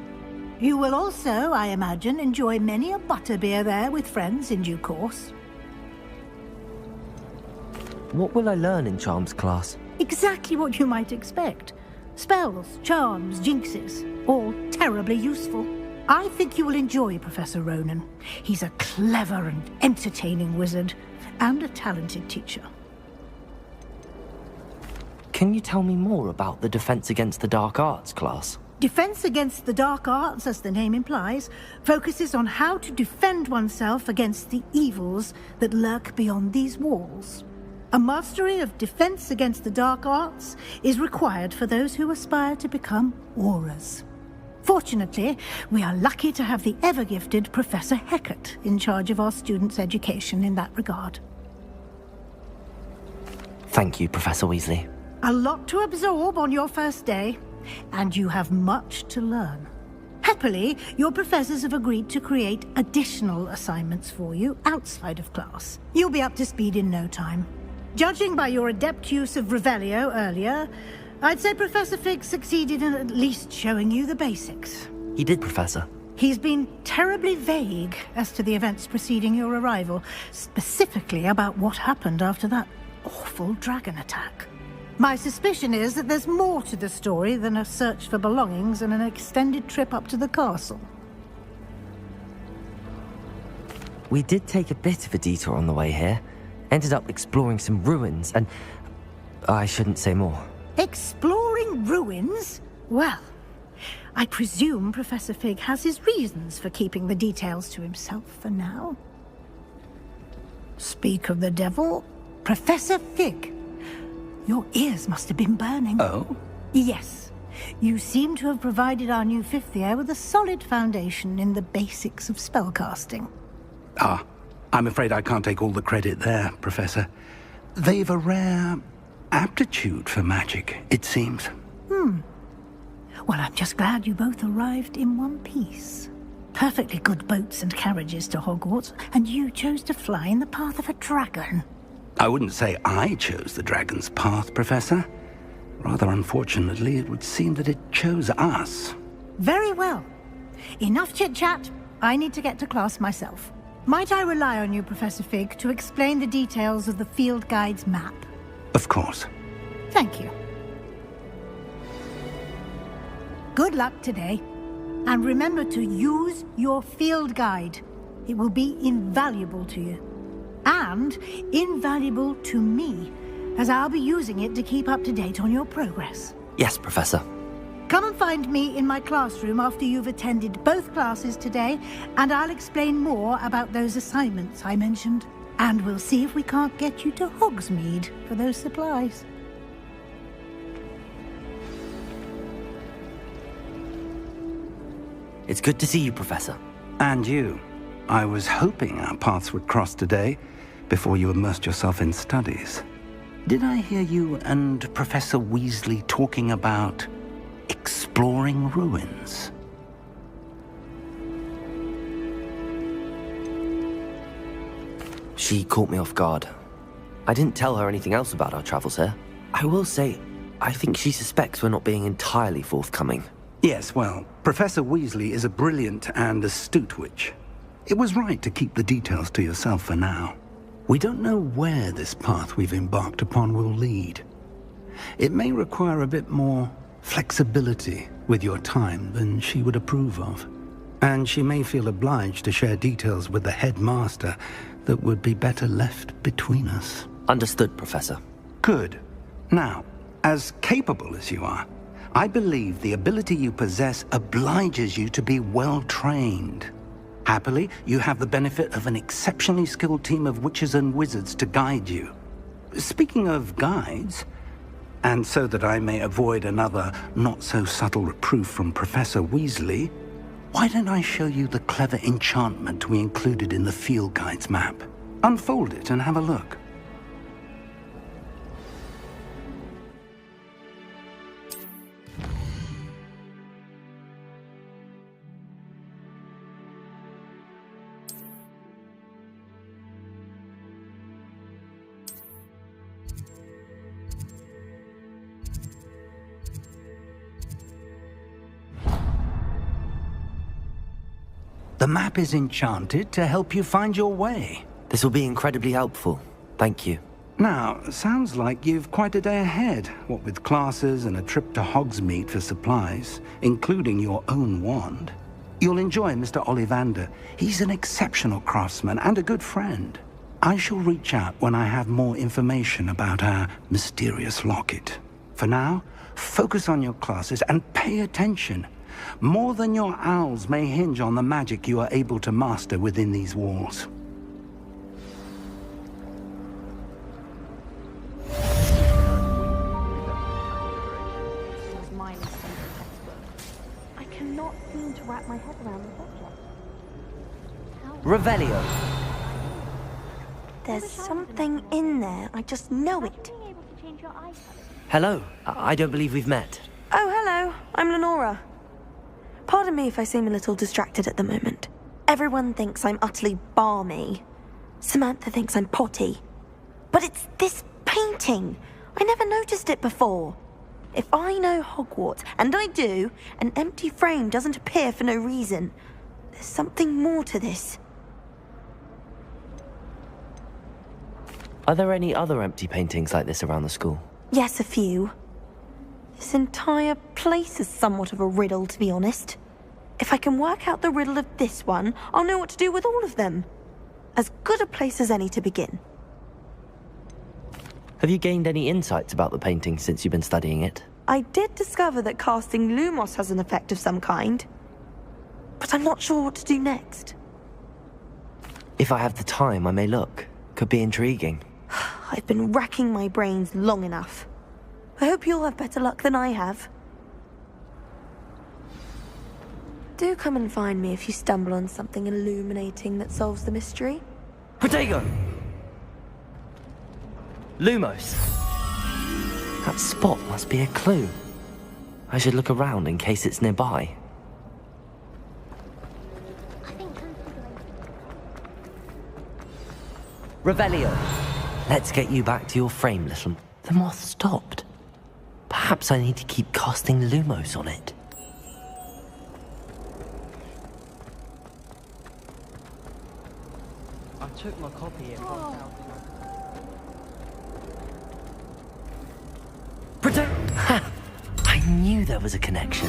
You will also, I imagine, enjoy many a butterbeer there with friends in due course. What will I learn in Charms class? Exactly what you might expect. Spells, charms, jinxes, all terribly useful. I think you will enjoy Professor Ronan. He's a clever and entertaining wizard, and a talented teacher. Can you tell me more about the Defense Against the Dark Arts class? Defense Against the Dark Arts, as the name implies, focuses on how to defend oneself against the evils that lurk beyond these walls. A mastery of Defense Against the Dark Arts is required for those who aspire to become auras. Fortunately, we are lucky to have the ever-gifted Professor Hecat in charge of our students' education in that regard. Thank you, Professor Weasley. A lot to absorb on your first day, and you have much to learn. Happily, your professors have agreed to create additional assignments for you outside of class. You'll be up to speed in no time. Judging by your adept use of Revelio earlier, I'd say Professor Fig succeeded in at least showing you the basics. He did, Professor. He's been terribly vague as to the events preceding your arrival, specifically about what happened after that awful dragon attack. My suspicion is that there's more to the story than a search for belongings and an extended trip up to the castle. We did take a bit of a detour on the way here. Ended up exploring some ruins, and I shouldn't say more. Exploring ruins? Well, I presume Professor Fig has his reasons for keeping the details to himself for now. Speak of the devil, Professor Fig. Your ears must have been burning. Oh? Yes. You seem to have provided our new fifth year with a solid foundation in the basics of spellcasting. Ah, I'm afraid I can't take all the credit there, Professor. They've a rare aptitude for magic, it seems. Well, I'm just glad you both arrived in one piece. Perfectly good boats and carriages to Hogwarts, and you chose to fly in the path of a dragon. I wouldn't say I chose the dragon's path, Professor. Rather unfortunately, it would seem that it chose us. Very well. Enough chit-chat. I need to get to class myself. Might I rely on you, Professor Fig, to explain the details of the field guide's map? Of course. Thank you. Good luck today. And remember to use your field guide. It will be invaluable to you. And invaluable to me, as I'll be using it to keep up to date on your progress. Yes, Professor. Come and find me in my classroom after you've attended both classes today, and I'll explain more about those assignments I mentioned. And we'll see if we can't get you to Hogsmeade for those supplies. It's good to see you, Professor. And you. I was hoping our paths would cross today, before you immersed yourself in studies. Did I hear you and Professor Weasley talking about exploring ruins? She caught me off guard. I didn't tell her anything else about our travels here. I will say, I think she suspects we're not being entirely forthcoming. Yes, well, Professor Weasley is a brilliant and astute witch. It was right to keep the details to yourself for now. We don't know where this path we've embarked upon will lead. It may require a bit more flexibility with your time than she would approve of. And she may feel obliged to share details with the headmaster that would be better left between us. Understood, Professor. Good. Now, as capable as you are, I believe the ability you possess obliges you to be well-trained. Happily, you have the benefit of an exceptionally skilled team of witches and wizards to guide you. Speaking of guides, and so that I may avoid another not-so-subtle reproof from Professor Weasley, why don't I show you the clever enchantment we included in the field guide's map? Unfold it and have a look. The map is enchanted to help you find your way. This will be incredibly helpful. Thank you. Now, sounds like you've quite a day ahead, what with classes and a trip to Hogsmeade for supplies, including your own wand. You'll enjoy Mr. Ollivander. He's an exceptional craftsman and a good friend. I shall reach out when I have more information about our mysterious locket. For now, focus on your classes and pay attention. More than your owls may hinge on the magic you are able to master within these walls. I cannot seem to wrap my head around the subject. Revelio. There's something in there. I just know it. Hello. I don't believe we've met. Oh, hello. I'm Lenora. Pardon me if I seem a little distracted at the moment. Everyone thinks I'm utterly balmy. Samantha thinks I'm potty. But it's this painting. I never noticed it before. If I know Hogwarts, and I do, an empty frame doesn't appear for no reason. There's something more to this. Are there any other empty paintings like this around the school? Yes, a few. This entire place is somewhat of a riddle, to be honest. If I can work out the riddle of this one, I'll know what to do with all of them. As good a place as any to begin. Have you gained any insights about the painting since you've been studying it? I did discover that casting Lumos has an effect of some kind. But I'm not sure what to do next. If I have the time, I may look. Could be intriguing. I've been racking my brains long enough. I hope you'll have better luck than I have. Do come and find me if you stumble on something illuminating that solves the mystery. Protego! Lumos. That spot must be a clue. I should look around in case it's nearby. Revelio. Let's get you back to your frame, little. The moth stopped. Perhaps I need to keep casting Lumos on it. I took my copy and walked out. Ha! I knew there was a connection.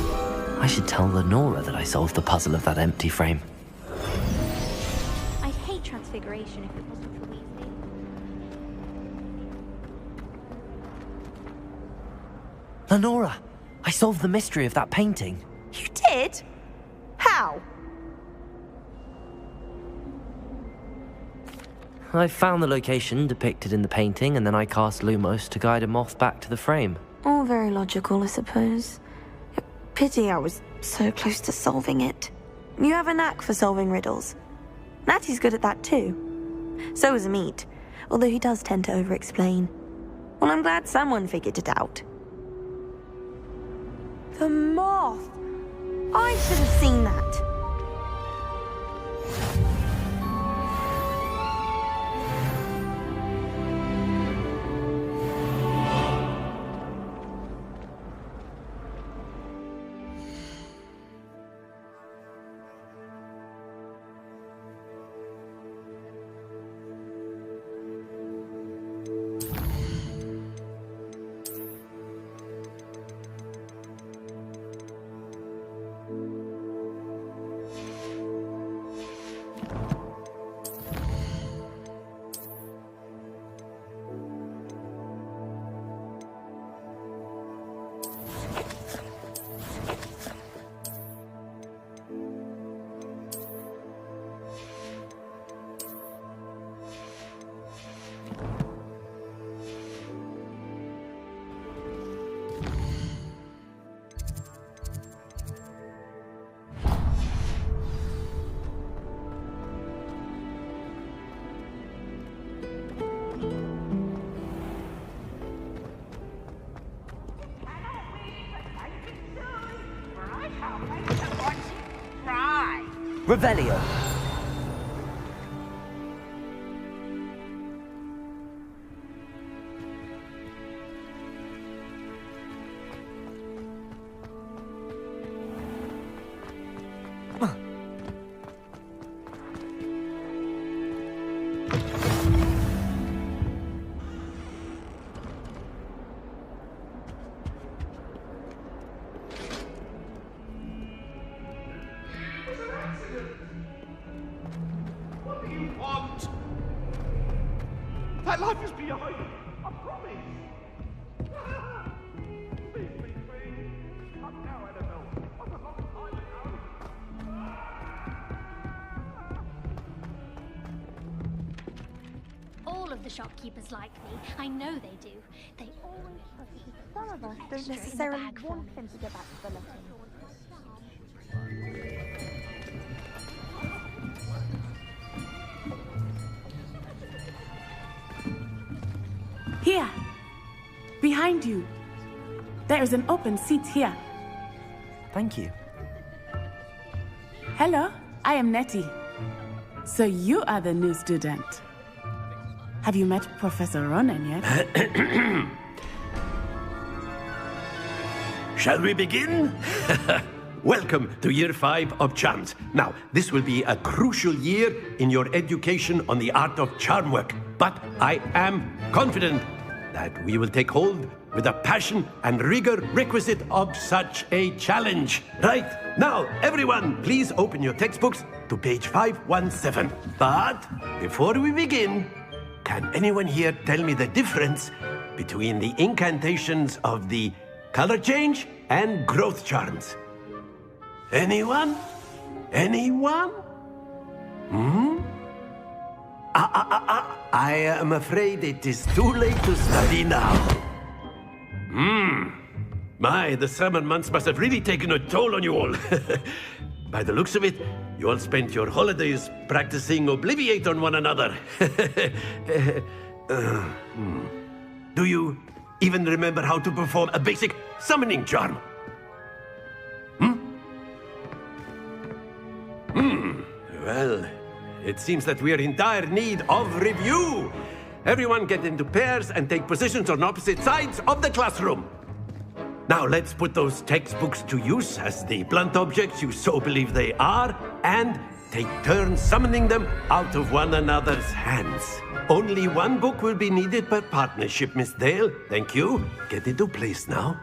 I should tell Lenora that I solved the puzzle of that empty frame. I'd hate transfiguration if it wasn't for Weasley. Lenora, I solved the mystery of that painting. You did? How? I found the location depicted in the painting, and then I cast Lumos to guide a moth back to the frame. All very logical, I suppose. Pity I was so close to solving it. You have a knack for solving riddles. Natty's good at that too. So is Amit, although he does tend to over-explain. Well, I'm glad someone figured it out. The moth! I should have seen that. Revelio. That life is behind me, I promise. Please, please, please. Come now, Annabelle. What a long time ago. All of the shopkeepers like me. I know they do. They always Some of us don't necessarily want him to go back to the letting. Here, behind you. There is an open seat here. Thank you. Hello, I am Nettie. So you are the new student. Have you met Professor Ronan yet? Shall we begin? Welcome to Year 5 of Charms. Now, this will be a crucial year in your education on the art of charm work. But I am confident that we will take hold with the passion and rigor requisite of such a challenge. Right, now, everyone, please open your textbooks to page 517. But before we begin, can anyone here tell me the difference between the incantations of the color change and growth charms? Anyone? Anyone? I am afraid it is too late to study now. My, the summer months must have really taken a toll on you all. By the looks of it, you all spent your holidays practicing Obliviate on one another. Do you even remember how to perform a basic summoning charm? Well, it seems that we are in dire need of review. Everyone get into pairs and take positions on opposite sides of the classroom. Now let's put those textbooks to use as the blunt objects you so believe they are, and take turns summoning them out of one another's hands. Only one book will be needed per partnership, Miss Dale. Thank you. Get into place now.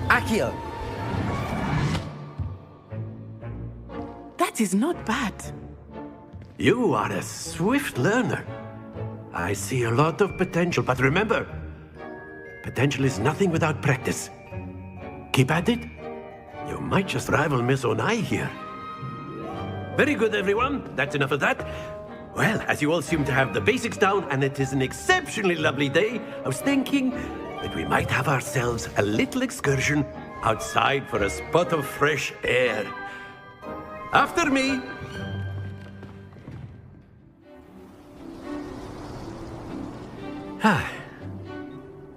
Accio! That is not bad. You are a swift learner. I see a lot of potential, but remember, potential is nothing without practice. Keep at it. You might just rival Miss Onai here. Very good, everyone. That's enough of that. Well, as you all seem to have the basics down, and it is an exceptionally lovely day, I was thinking that we might have ourselves a little excursion outside for a spot of fresh air. After me!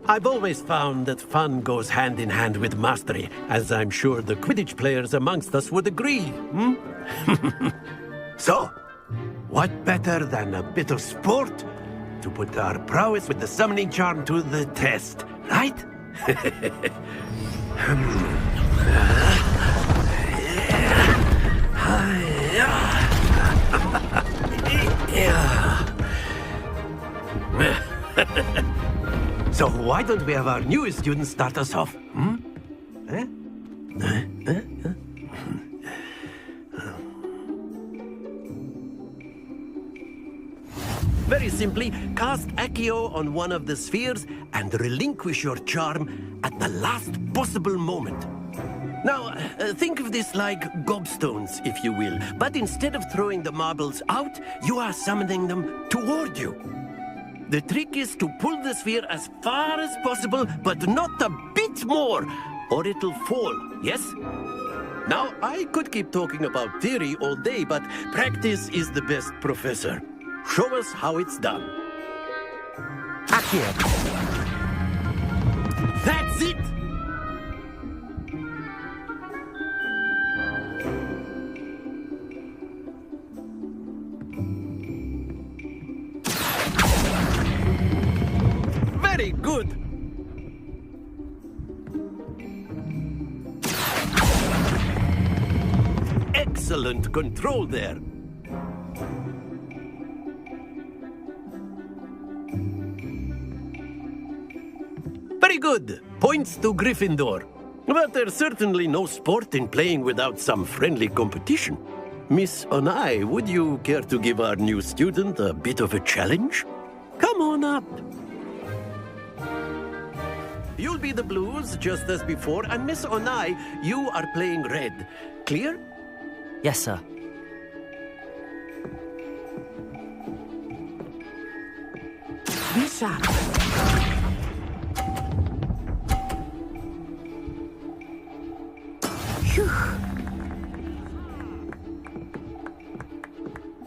I've always found that fun goes hand in hand with mastery, as I'm sure the Quidditch players amongst us would agree, So, what better than a bit of sport to put our prowess with the summoning charm to the test, right? So why don't we have our newest student start us off? Very simply, cast Accio on one of the spheres and relinquish your charm at the last possible moment. Now, think of this like gobstones, if you will, but instead of throwing the marbles out, you are summoning them toward you. The trick is to pull the sphere as far as possible, but not a bit more, or it'll fall, yes? Now, I could keep talking about theory all day, but practice is the best professor. Show us how it's done. Accio! That's it! Very good! Excellent control there. Very good. Points to Gryffindor. But there's certainly no sport in playing without some friendly competition. Miss Onai, would you care to give our new student a bit of a challenge? Come on up. You'll be the blues, just as before, and Miss Onai, you are playing red. Clear? Yes, sir. Be sharp. Phew.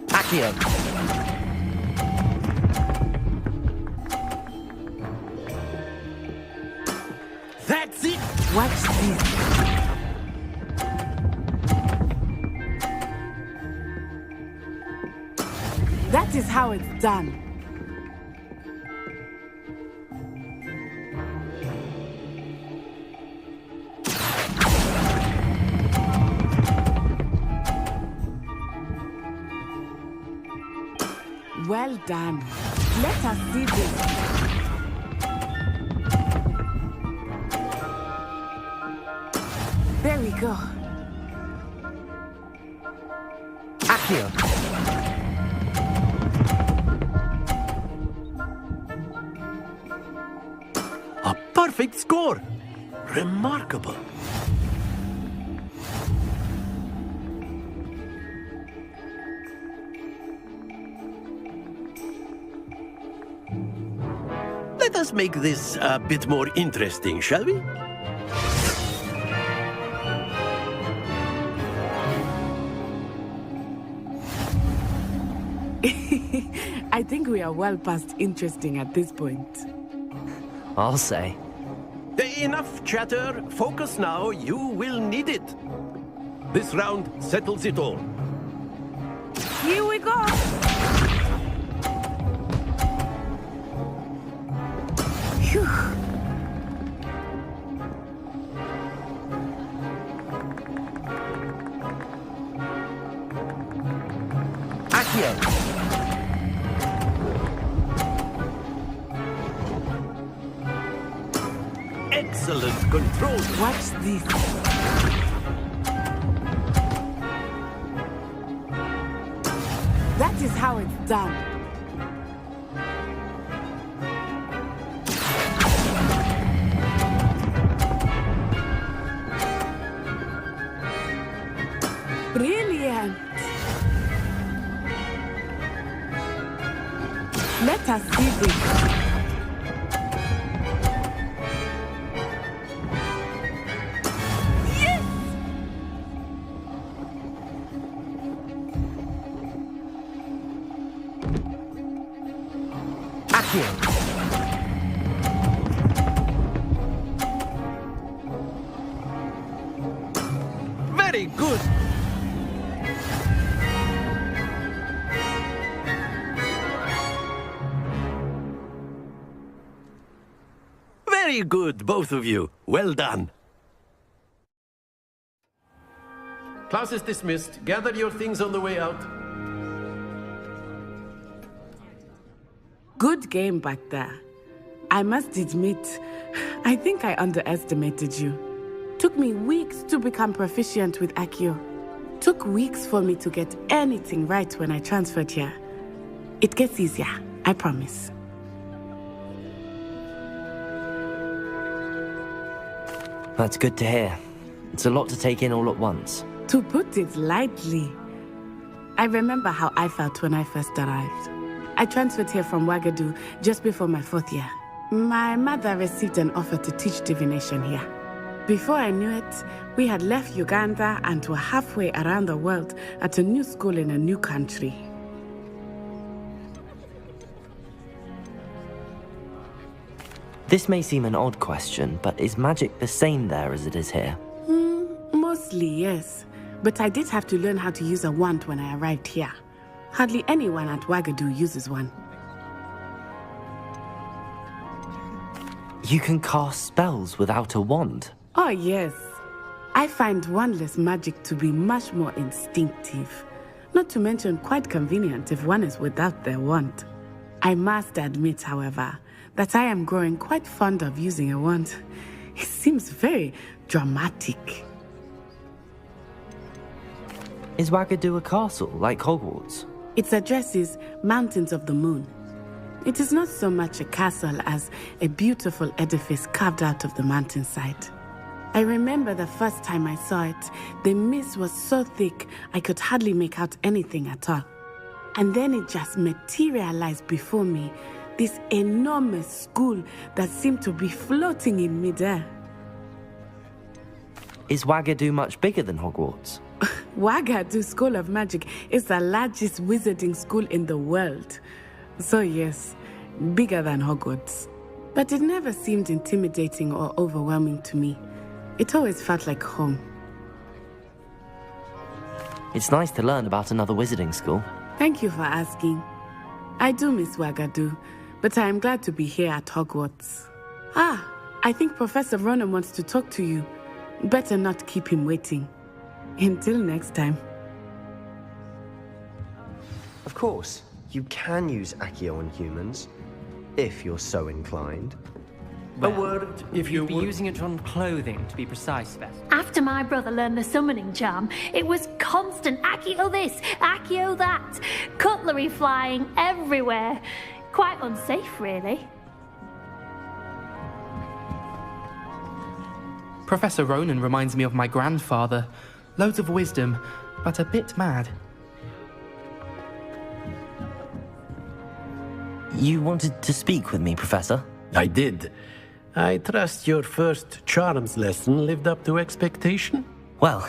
Accio! That's it! Watch this. That is how it's done. Well done. Let us see this. There we go. Accio! A perfect score! Remarkable. Let us make this a bit more interesting, shall we? I think we are well past interesting at this point. I'll say. Enough chatter. Focus now. You will need it. This round settles it all. Here we go! Phew. Accio! excellent control. Watch this. That is how it's done. Brilliant. Let us see this. Very good. Very good, both of you. Well done. Class is dismissed. Gather your things on the way out. Good game back there. I must admit, I think I underestimated you. Took me weeks to become proficient with Accio. Took weeks for me to get anything right when I transferred here. It gets easier, I promise. That's good to hear. It's a lot to take in all at once. To put it lightly, I remember how I felt when I first arrived. I transferred here from Wagadu just before my 4th year. My mother received an offer to teach divination here. Before I knew it, we had left Uganda and were halfway around the world at a new school in a new country. This may seem an odd question, but is magic the same there as it is here? Mostly, yes. But I did have to learn how to use a wand when I arrived here. Hardly anyone at Wagadu uses one. You can cast spells without a wand? Oh, yes. I find wandless magic to be much more instinctive. Not to mention quite convenient if one is without their wand. I must admit, however, that I am growing quite fond of using a wand. It seems very dramatic. Is Wagadu a castle, like Hogwarts? Its address is Mountains of the Moon. It is not so much a castle as a beautiful edifice carved out of the mountainside. I remember the first time I saw it, the mist was so thick I could hardly make out anything at all. And then it just materialized before me, this enormous school that seemed to be floating in midair. Is Wagadu much bigger than Hogwarts? Wagadu School of Magic is the largest wizarding school in the world. So yes, bigger than Hogwarts. But it never seemed intimidating or overwhelming to me. It always felt like home. It's nice to learn about another wizarding school. Thank you for asking. I do miss Wagadu, but I am glad to be here at Hogwarts. Ah, I think Professor Ronan wants to talk to you. Better not keep him waiting. Until next time. Of course, you can use Accio on humans, if you're so inclined. Well, a word, if you'd be using it on clothing, to be precise, Beth. After my brother learned the summoning charm, it was constant Accio this, Accio that. Cutlery flying everywhere. Quite unsafe, really. Professor Ronan reminds me of my grandfather. Loads of wisdom, but a bit mad. You wanted to speak with me, Professor? I did. I trust your first charms lesson lived up to expectation? Well,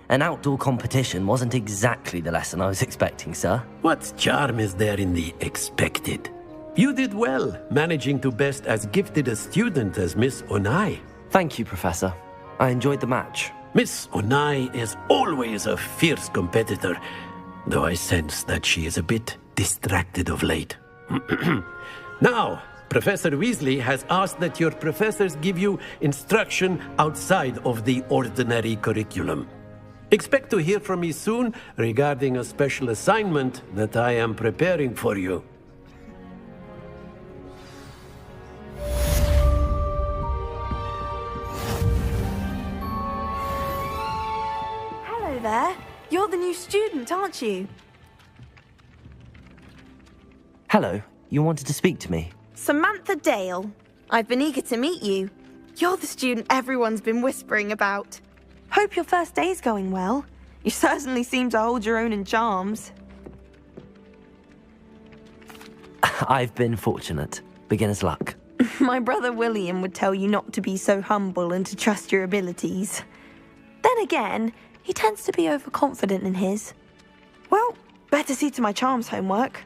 an outdoor competition wasn't exactly the lesson I was expecting, sir. What charm is there in the expected? You did well, managing to best as gifted a student as Miss Onai. Thank you, Professor. I enjoyed the match. Miss Onai is always a fierce competitor, though I sense that she is a bit distracted of late. Now, Professor Weasley has asked that your professors give you instruction outside of the ordinary curriculum. Expect to hear from me soon regarding a special assignment that I am preparing for you. there. You're the new student, aren't you? Hello, you wanted to speak to me? Samantha Dale. I've been eager to meet you. You're the student everyone's been whispering about. Hope your first day's going well. You certainly seem to hold your own in charms. I've been fortunate. Beginner's luck. My brother William would tell you not to be so humble and to trust your abilities. Then again, he tends to be overconfident in his. Well, better see to my charms homework.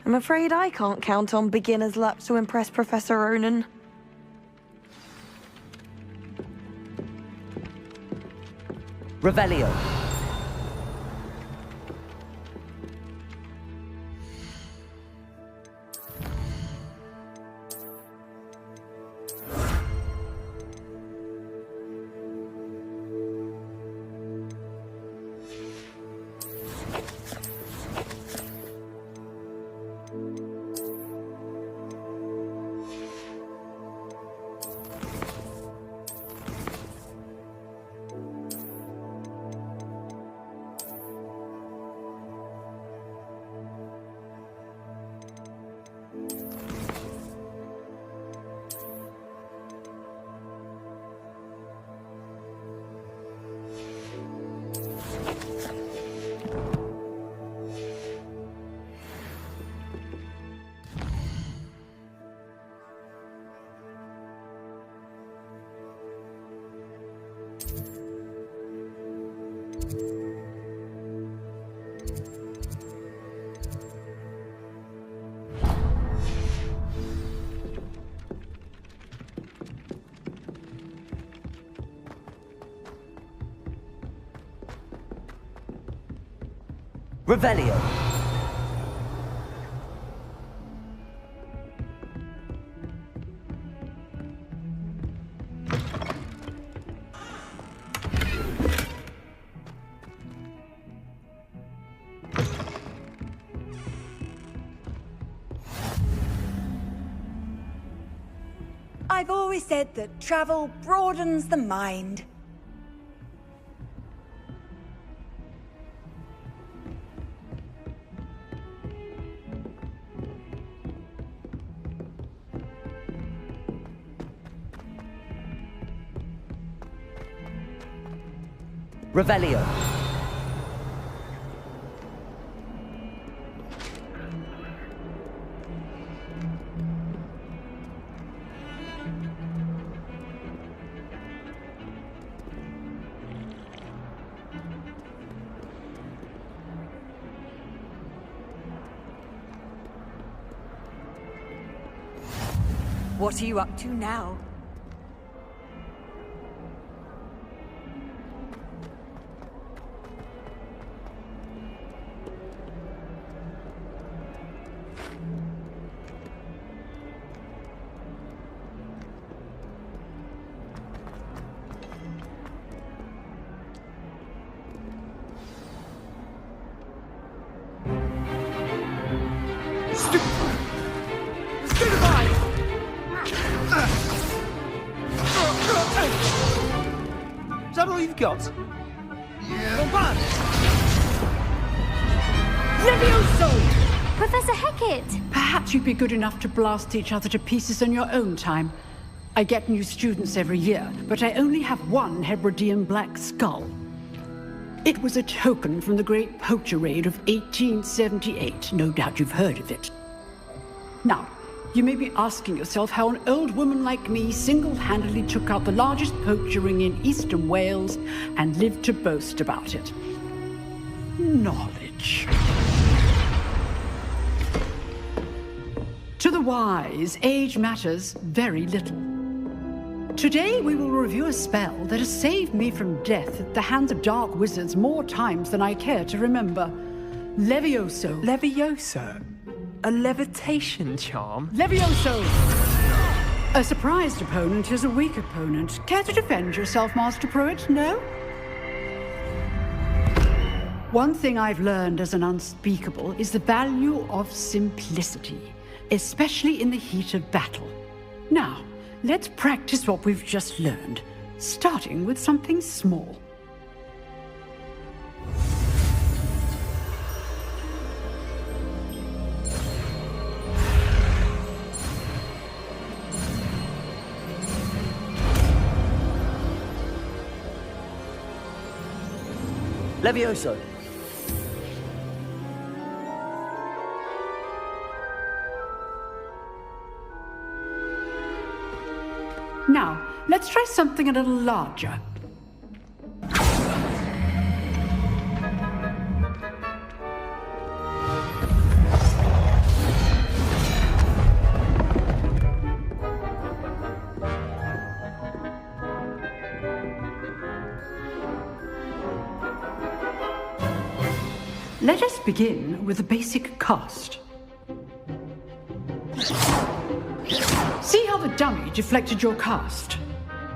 I'm afraid I can't count on beginner's luck to impress Professor Ronan. Revelio. Revelio. I've always said that travel broadens the mind. Revelio. What are you up to now? Is that all you've got? Yeah. Levioso! Professor Hecat! Perhaps you'd be good enough to blast each other to pieces in your own time. I get new students every year, but I only have one Hebridean black skull. It was a token from the Great Poacher Raid of 1878. No doubt you've heard of it. Now, you may be asking yourself how an old woman like me single-handedly took out the largest poacher ring in eastern Wales and lived to boast about it. Knowledge. To the wise, age matters very little. Today we will review a spell that has saved me from death at the hands of dark wizards more times than I care to remember. Levioso. Levioso? A levitation charm? Levioso! A surprised opponent is a weak opponent. Care to defend yourself, Master Pruitt? No? One thing I've learned as an unspeakable is the value of simplicity, especially in the heat of battle. Now, let's practice what we've just learned, starting with something small. Levioso! Now, let's try something a little larger. Let us begin with the basic cast. See how the dummy deflected your cast?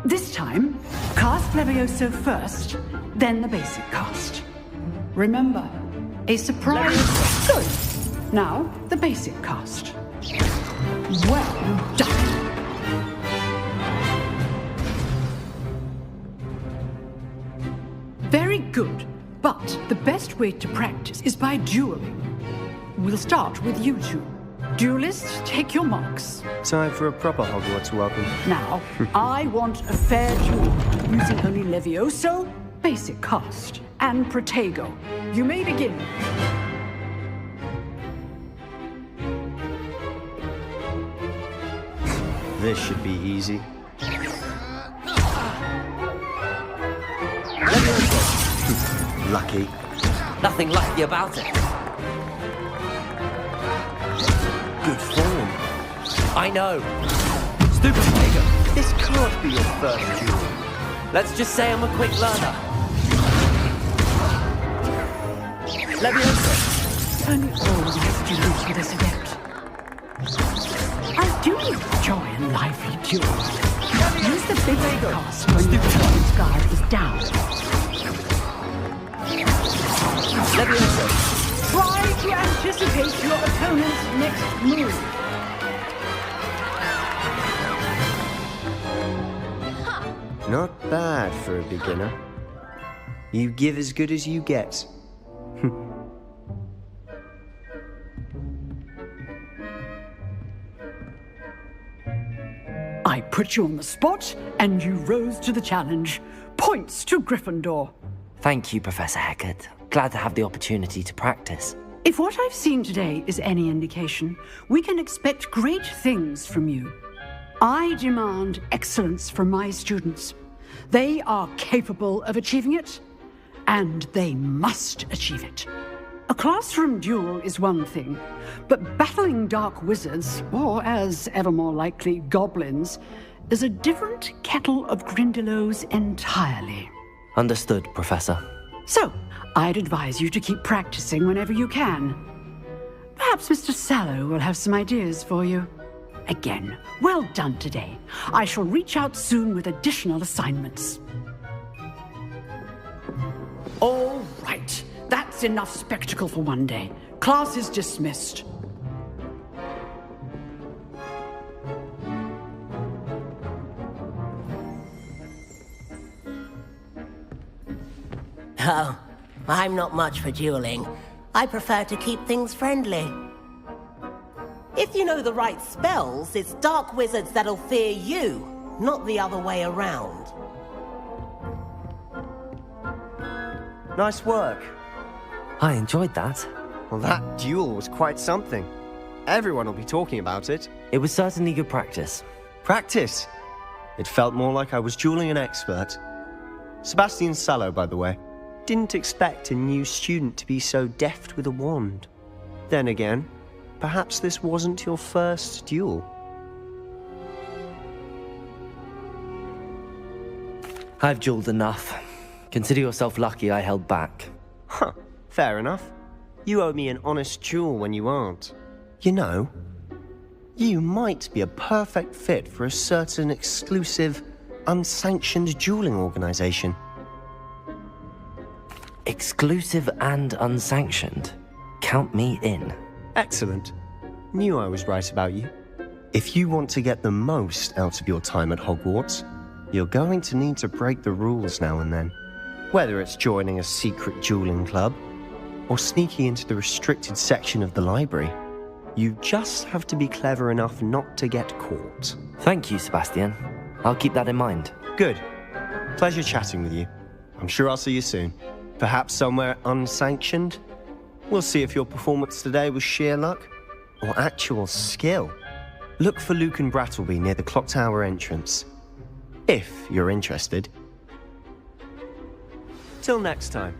This time, cast Levioso first, then the basic cast. Remember, a surprise... Good! Now, the basic cast. Well done! Very good. But the best way to practice is by dueling. We'll start with you two. Duelists, take your marks. Time for a proper Hogwarts welcome. Now, I want a fair duel, using only Levioso, basic cast, and Protego. You may begin. This should be easy. Lucky. Nothing lucky about it. Good form. I know. Stupid Protego. This can't be your first duel. Let's just say I'm a quick learner. Levioso. Only all these duels with us adept. I do enjoy a lively duel. Use the big cast when the opponent's guard is down. Levioso. Try to anticipate your opponent's next move. Not bad for a beginner. You give as good as you get. I put you on the spot, and you rose to the challenge. Points to Gryffindor. Thank you, Professor Hecat. Glad to have the opportunity to practice. If what I've seen today is any indication, we can expect great things from you. I demand excellence from my students. They are capable of achieving it, and they must achieve it. A classroom duel is one thing, but battling dark wizards, or as ever more likely, goblins, is a different kettle of Grindylows entirely. Understood, Professor. So, I'd advise you to keep practicing whenever you can. Perhaps Mr. Sallow will have some ideas for you. Again, well done today. I shall reach out soon with additional assignments. All right. That's enough spectacle for one day. Class is dismissed. Oh, I'm not much for dueling. I prefer to keep things friendly. If you know the right spells, it's dark wizards that'll fear you, not the other way around. Nice work. I enjoyed that. Well, that duel was quite something. Everyone will be talking about it. It was certainly good practice. Practice? It felt more like I was dueling an expert. Sebastian Sallow, by the way. Didn't expect a new student to be so deft with a wand. Then again, perhaps this wasn't your first duel. I've dueled enough. Consider yourself lucky I held back. Huh, fair enough. You owe me an honest duel when you aren't. You know, you might be a perfect fit for a certain exclusive, unsanctioned dueling organization. Exclusive and unsanctioned? Count me in. Excellent. Knew I was right about you. If you want to get the most out of your time at Hogwarts, you're going to need to break the rules now and then. Whether it's joining a secret dueling club, or sneaking into the restricted section of the library, you just have to be clever enough not to get caught. Thank you, Sebastian. I'll keep that in mind. Good. Pleasure chatting with you. I'm sure I'll see you soon. Perhaps somewhere unsanctioned? We'll see if your performance today was sheer luck or actual skill. Look for Luke and Brattleby near the clock tower entrance, if you're interested. Till next time.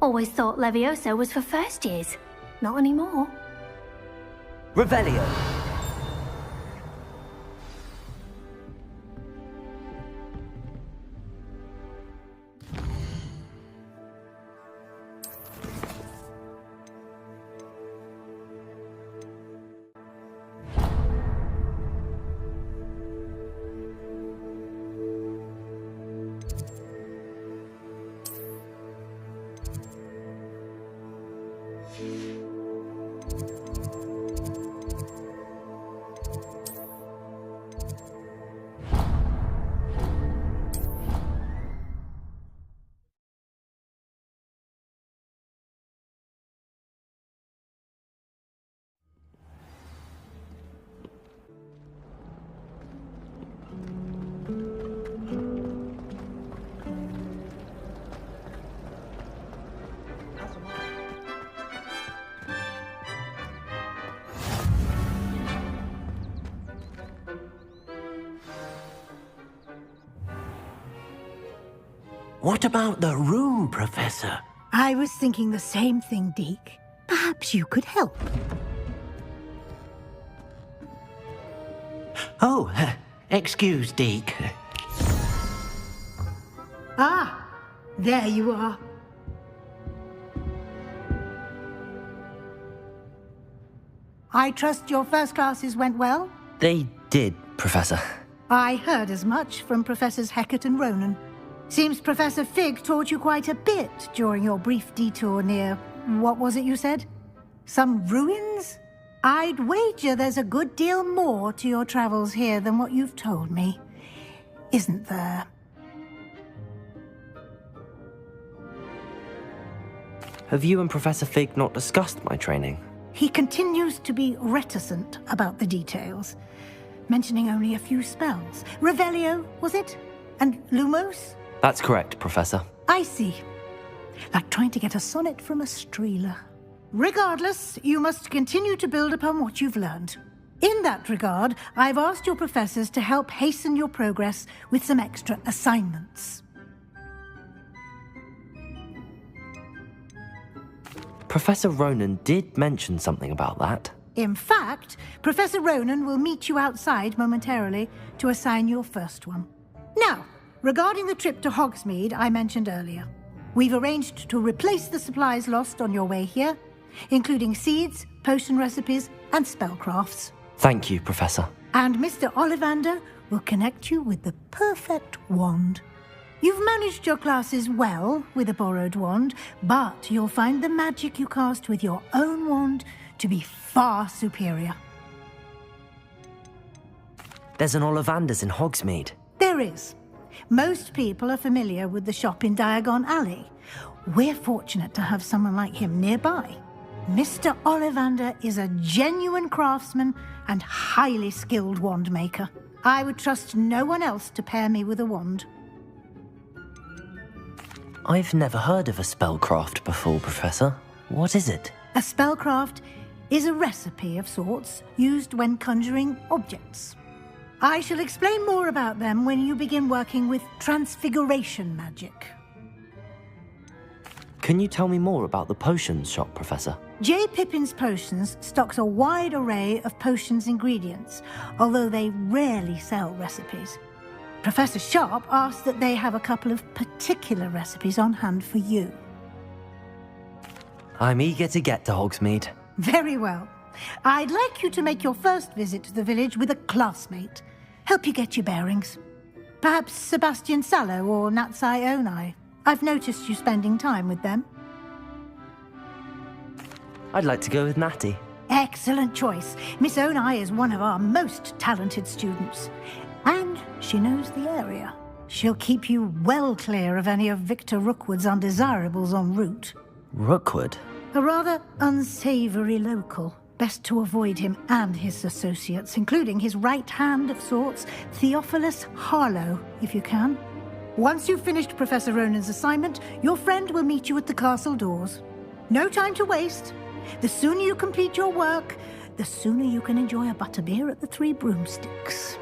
Always thought Levioso was for first years. Not anymore. Revelio. What about the room, Professor? I was thinking the same thing, Deke. Perhaps you could help. Oh, excuse, Deke. Ah, there you are. I trust your first classes went well? They did, Professor. I heard as much from Professors Hecat and Ronan. Seems Professor Fig taught you quite a bit during your brief detour near... what was it you said? Some ruins? I'd wager there's a good deal more to your travels here than what you've told me. Isn't there? Have you and Professor Fig not discussed my training? He continues to be reticent about the details, mentioning only a few spells. Revelio, was it? And Lumos? That's correct, Professor. I see. Like trying to get a sonnet from a streeler. Regardless, you must continue to build upon what you've learned. In that regard, I've asked your professors to help hasten your progress with some extra assignments. Professor Ronan did mention something about that. In fact, Professor Ronan will meet you outside momentarily to assign your first one. Now, regarding the trip to Hogsmeade I mentioned earlier, we've arranged to replace the supplies lost on your way here, including seeds, potion recipes, and spellcrafts. Thank you, Professor. And Mr. Ollivander will connect you with the perfect wand. You've managed your classes well with a borrowed wand, but you'll find the magic you cast with your own wand to be far superior. There's an Ollivander's in Hogsmeade. There is. Most people are familiar with the shop in Diagon Alley. We're fortunate to have someone like him nearby. Mr. Ollivander is a genuine craftsman and highly skilled wand maker. I would trust no one else to pair me with a wand. I've never heard of a spellcraft before, Professor. What is it? A spellcraft is a recipe of sorts used when conjuring objects. I shall explain more about them when you begin working with transfiguration magic. Can you tell me more about the potions shop, Professor? J. Pippin's Potions stocks a wide array of potions ingredients, although they rarely sell recipes. Professor Sharp asked that they have a couple of particular recipes on hand for you. I'm eager to get to Hogsmeade. Very well. I'd like you to make your first visit to the village with a classmate. Help you get your bearings. Perhaps Sebastian Sallow or Natsai Onai. I've noticed you spending time with them. I'd like to go with Natty. Excellent choice. Miss Onai is one of our most talented students. And she knows the area. She'll keep you well clear of any of Victor Rookwood's undesirables en route. Rookwood? A rather unsavory local. Best to avoid him and his associates, including his right hand of sorts, Theophilus Harlow, if you can. Once you've finished Professor Ronan's assignment, your friend will meet you at the castle doors. No time to waste. The sooner you complete your work, the sooner you can enjoy a butterbeer at the Three Broomsticks.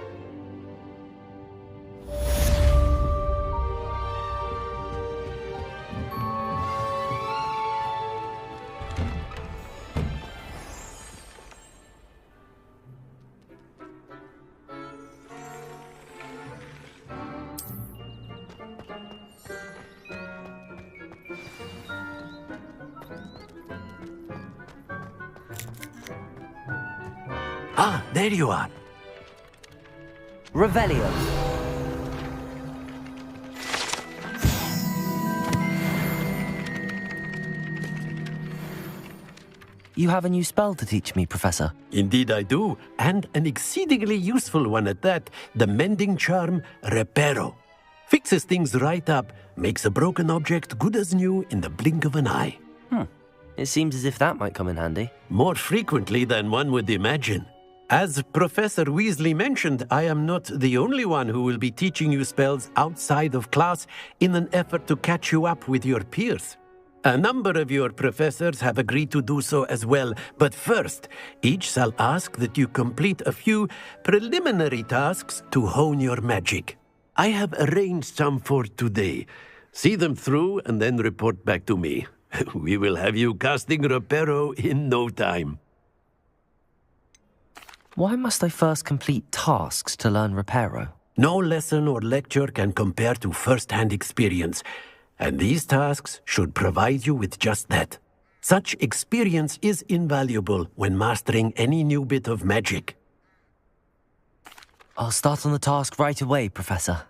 Ah, there you are. Revelio. You have a new spell to teach me, Professor. Indeed I do, and an exceedingly useful one at that. The mending charm, Reparo. Fixes things right up, makes a broken object good as new in the blink of an eye. It seems as if that might come in handy. More frequently than one would imagine. As Professor Weasley mentioned, I am not the only one who will be teaching you spells outside of class in an effort to catch you up with your peers. A number of your professors have agreed to do so as well, but first, each shall ask that you complete a few preliminary tasks to hone your magic. I have arranged some for today. See them through and then report back to me. We will have you casting Reparo in no time. Why must I first complete tasks to learn Reparo? No lesson or lecture can compare to first-hand experience, and these tasks should provide you with just that. Such experience is invaluable when mastering any new bit of magic. I'll start on the task right away, Professor.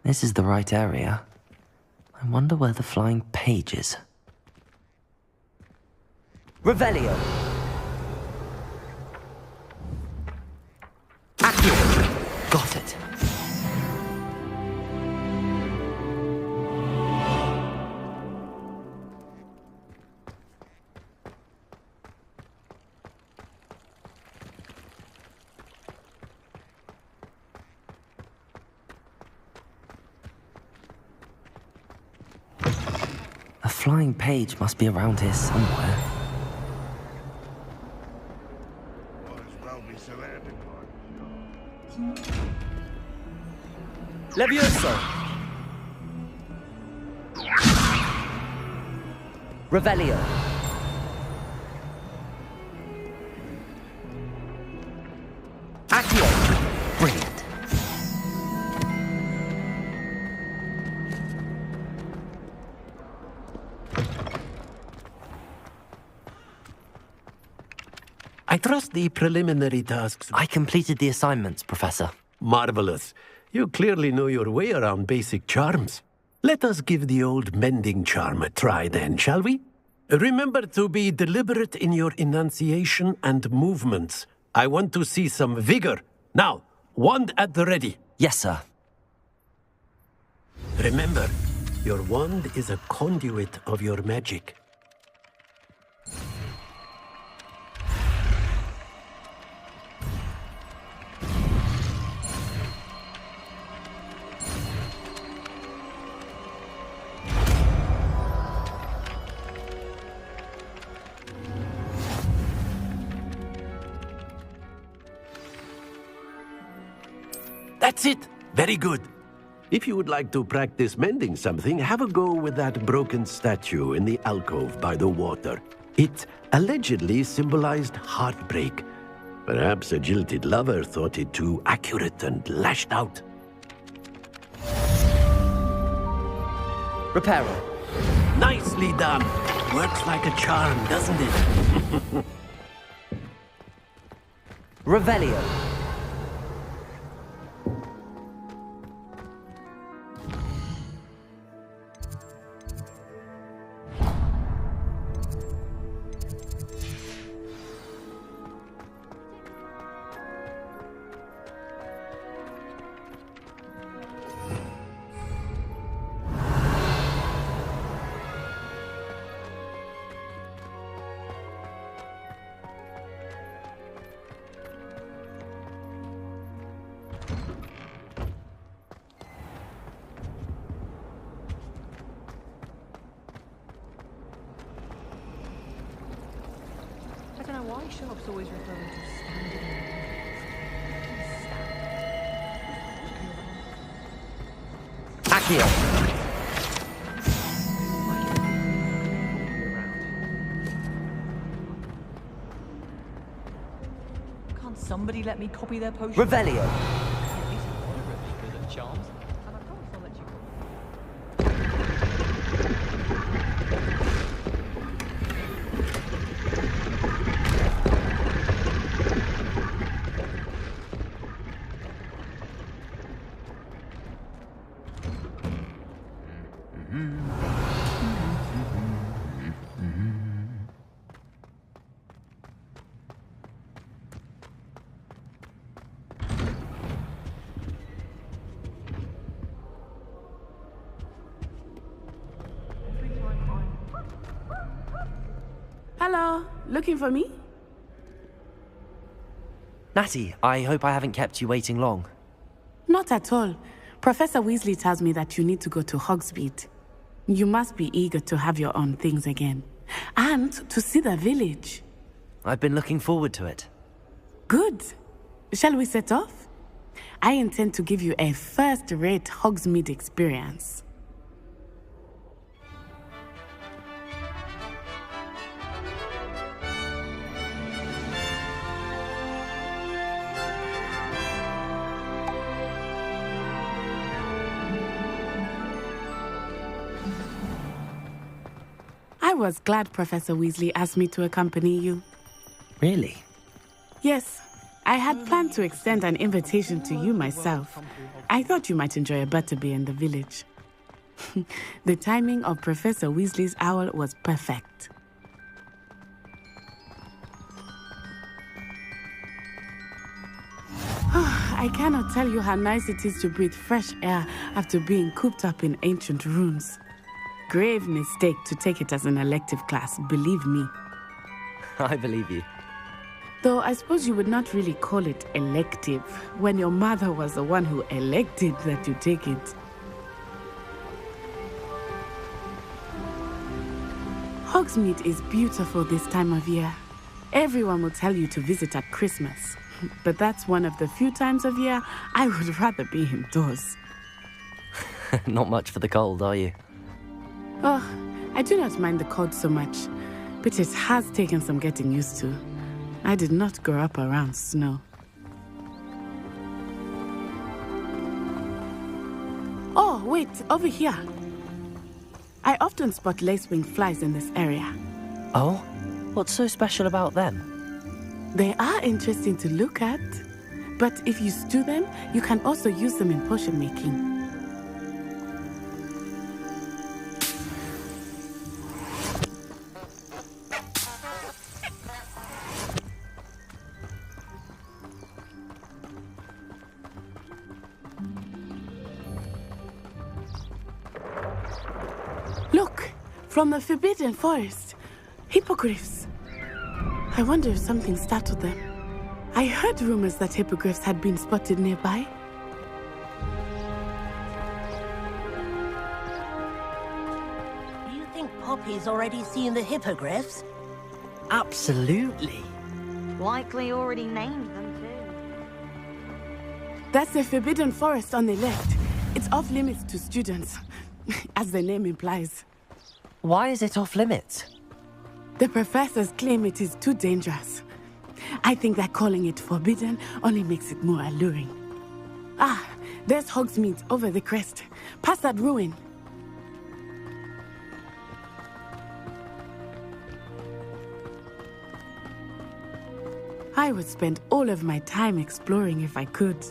This is the right area. I wonder where the flying page is. Revelio! Accio! Got it. A flying page must be around here somewhere. Levioso! Revelio! Accio! Brilliant. I trust the preliminary tasks. I completed the assignments, Professor. Marvelous. You clearly know your way around basic charms. Let us give the old mending charm a try then, shall we? Remember to be deliberate in your enunciation and movements. I want to see some vigor. Now, wand at the ready. Yes, sir. Remember, your wand is a conduit of your magic. That's it! Very good. If you would like to practice mending something, have a go with that broken statue in the alcove by the water. It allegedly symbolized heartbreak. Perhaps a jilted lover thought it too accurate and lashed out. Reparo. Nicely done. Works like a charm, doesn't it? Revelio. sharp's always referring to standing on Accio! Can't somebody let me copy their potion? Revelio! At least moderately good at charms. And I promise I'll let you Hello, looking for me? Natty, I hope I haven't kept you waiting long. Not at all. Professor Weasley tells me that you need to go to Hogsmeade. You must be eager to have your own things again. And to see the village. I've been looking forward to it. Good. Shall we set off? I intend to give you a first-rate Hogsmeade experience. I was glad Professor Weasley asked me to accompany you. Really? Yes, I had planned to extend an invitation to you myself. I thought you might enjoy a butterbeer in the village. The timing of Professor Weasley's owl was perfect. I cannot tell you how nice it is to breathe fresh air after being cooped up in ancient rooms. Grave mistake to take it as an elective class, believe me. I believe you. Though I suppose you would not really call it elective when your mother was the one who elected that you take it. Hogsmeade is beautiful this time of year. Everyone will tell you to visit at Christmas. But that's one of the few times of year I would rather be indoors. Not much for the cold, are you? Oh, I do not mind the cold so much, but it has taken some getting used to. I did not grow up around snow. Oh, wait, over here. I often spot lacewing flies in this area. Oh? What's so special about them? They are interesting to look at, but if you stew them, you can also use them in potion making. Look, from the Forbidden Forest, hippogriffs. I wonder if something startled them. I heard rumors that hippogriffs had been spotted nearby. Do you think Poppy's already seen the hippogriffs? Absolutely. Likely already named them too. That's the Forbidden Forest on the left. It's off limits to students, as the name implies. Why is it off limits? The professors claim it is too dangerous. I think that calling it forbidden only makes it more alluring. Ah, there's Hogsmeade over the crest. Past that ruin. I would spend all of my time exploring if I could.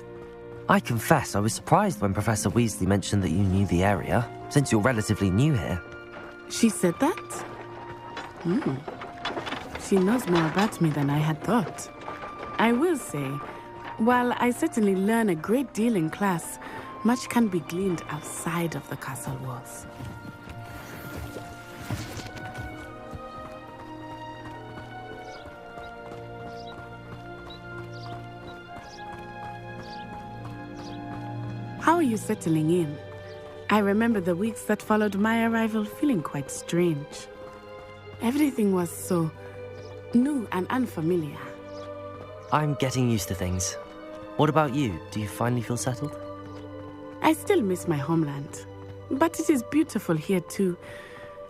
I confess I was surprised when Professor Weasley mentioned that you knew the area, since you're relatively new here. She said that? She knows more about me than I had thought. I will say, while I certainly learn a great deal in class, much can be gleaned outside of the castle walls. How are you settling in? I remember the weeks that followed my arrival feeling quite strange. Everything was so new and unfamiliar. I'm getting used to things. What about you? Do you finally feel settled? I still miss my homeland, but it is beautiful here too.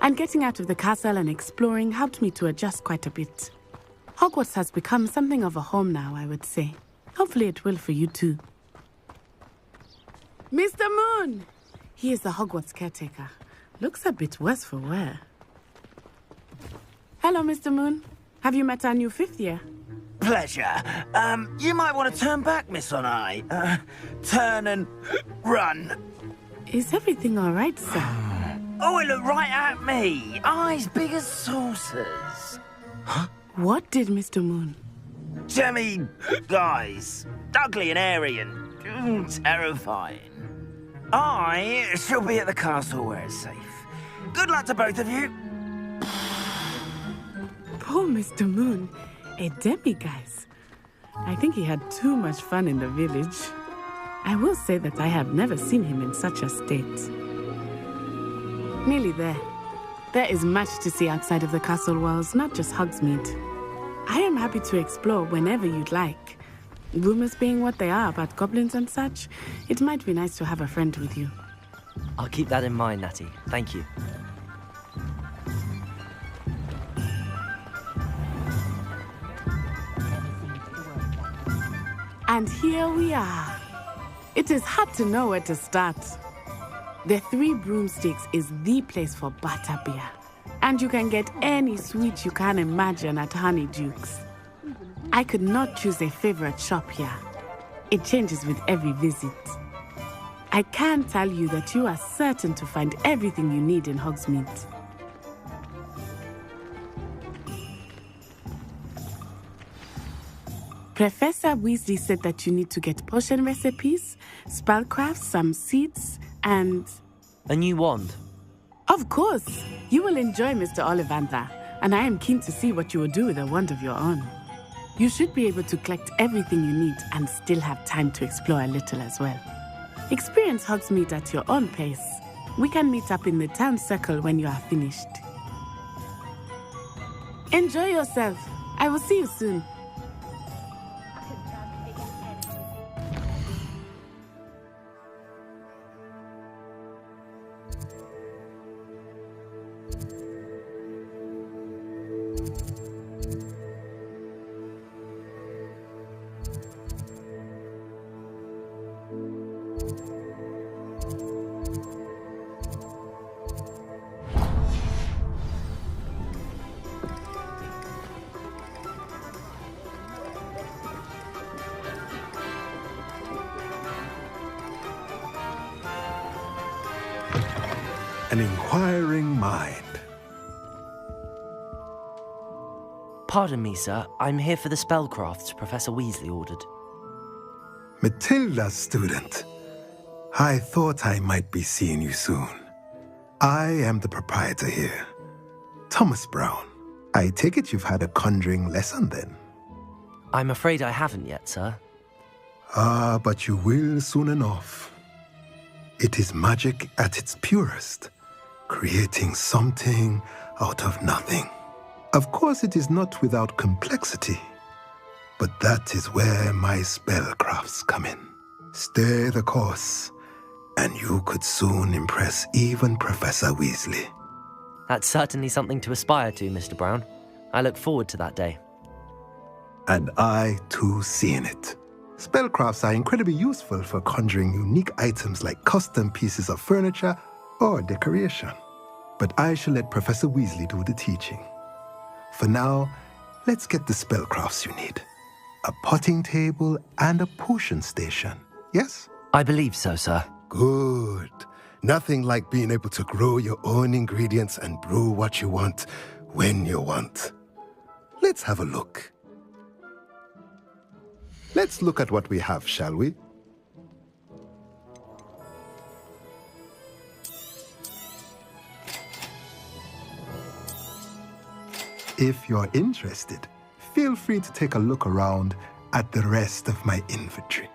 And getting out of the castle and exploring helped me to adjust quite a bit. Hogwarts has become something of a home now, I would say. Hopefully it will for you too. Mr. Moon! He is the Hogwarts caretaker. Looks a bit worse for wear. Hello, Mr. Moon. Have you met our new 5th year? Pleasure. You might want to turn back, Miss On-Eye. Turn and run. Is everything all right, sir? Oh, it looked right at me. Eyes big as saucers. What did Mr. Moon? Jemmy guys. Ugly and airy and terrifying. I shall be at the castle where it's safe. Good luck to both of you. Poor Mr. Moon. A demiguise. I think he had too much fun in the village. I will say that I have never seen him in such a state. Nearly there. There is much to see outside of the castle walls, not just Hogsmeade. I am happy to explore whenever you'd like. Rumors being what they are about goblins and such, it might be nice to have a friend with you. I'll keep that in mind, Natty. Thank you. And here we are. It is hard to know where to start. The Three Broomsticks is the place for butterbeer. And you can get any sweet you can imagine at Honeydukes. I could not choose a favorite shop here. It changes with every visit. I can tell you that you are certain to find everything you need in Hogsmeade. Professor Weasley said that you need to get potion recipes, spellcrafts, some seeds, and... a new wand. Of course! You will enjoy Mr. Ollivander, and I am keen to see what you will do with a wand of your own. You should be able to collect everything you need and still have time to explore a little as well. Experience Hogsmeade at your own pace. We can meet up in the town circle when you are finished. Enjoy yourself. I will see you soon. An inquiring mind. Pardon me, sir. I'm here for the spellcrafts Professor Weasley ordered. Matilda's student. I thought I might be seeing you soon. I am the proprietor here, Thomas Brown. I take it you've had a conjuring lesson then? I'm afraid I haven't yet, sir. Ah, but you will soon enough. It is magic at its purest, creating something out of nothing. Of course, it is not without complexity, but that is where my spellcrafts come in. Stay the course, and you could soon impress even Professor Weasley. That's certainly something to aspire to, Mr. Brown. I look forward to that day. And I, too, seeing it. Spellcrafts are incredibly useful for conjuring unique items like custom pieces of furniture or decoration. But I shall let Professor Weasley do the teaching. For now, let's get the spellcrafts you need. A potting table and a potion station, yes? I believe so, sir. Good. Nothing like being able to grow your own ingredients and brew what you want when you want. Let's have a look. Let's look at what we have, shall we? If you're interested, feel free to take a look around at the rest of my inventory.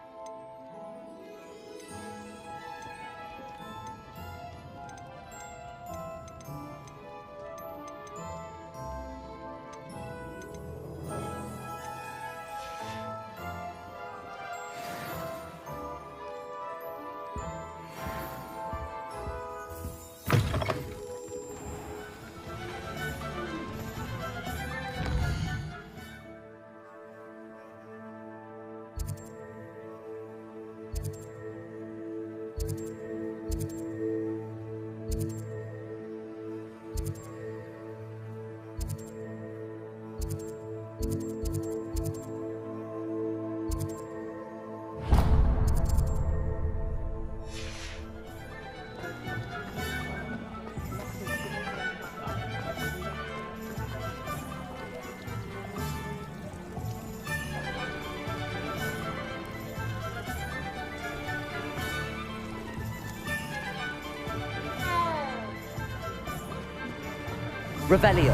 Revelio.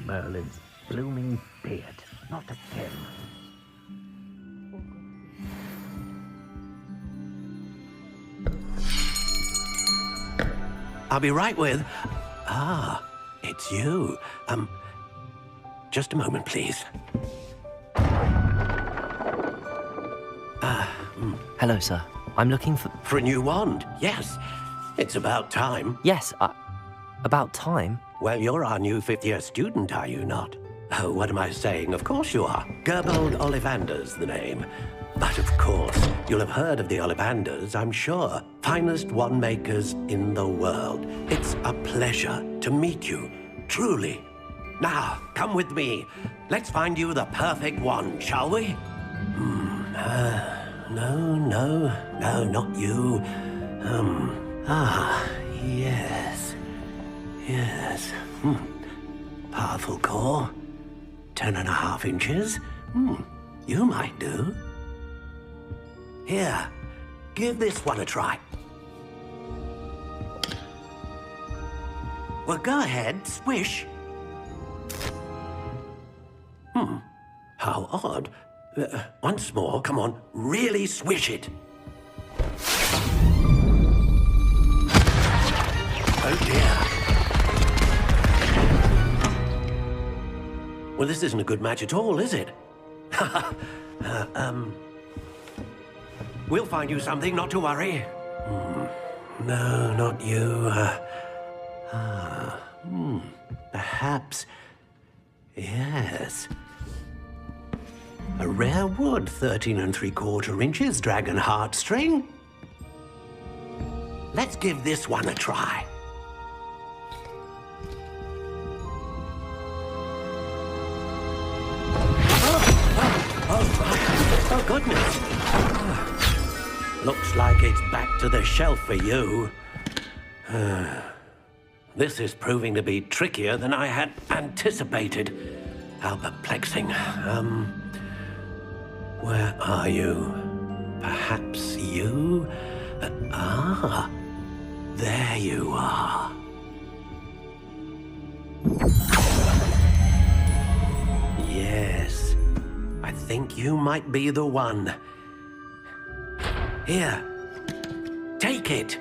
Merlin's blooming beard, not again. I'll be right with... Ah, it's you. Just a moment, please. Hello, sir. I'm looking for... For a new wand, yes. It's about time. Yes, about time? Well, you're our new fifth-year student, are you not? Oh, what am I saying? Of course you are. Gerbold Ollivander's the name. But of course, you'll have heard of the Ollivanders, I'm sure. Finest wand makers in the world. It's a pleasure to meet you, truly. Now, come with me. Let's find you the perfect wand, shall we? No, not you. Yes. Powerful core. 10.5 inches. You might do. Here, give this one a try. Well, go ahead, swish. How odd. Once more, come on, really swish it. Oh dear. Well, this isn't a good match at all, is it? We'll find you something, not to worry. No, not you. Perhaps. Yes. A rare wood, 13 3/4 inches, dragon heartstring. Let's give this one a try. Oh, goodness. Looks like it's back to the shelf for you. This is proving to be trickier than I had anticipated. How perplexing. Where are you? Perhaps you? There you are. Yes, I think you might be the one. Here, take it.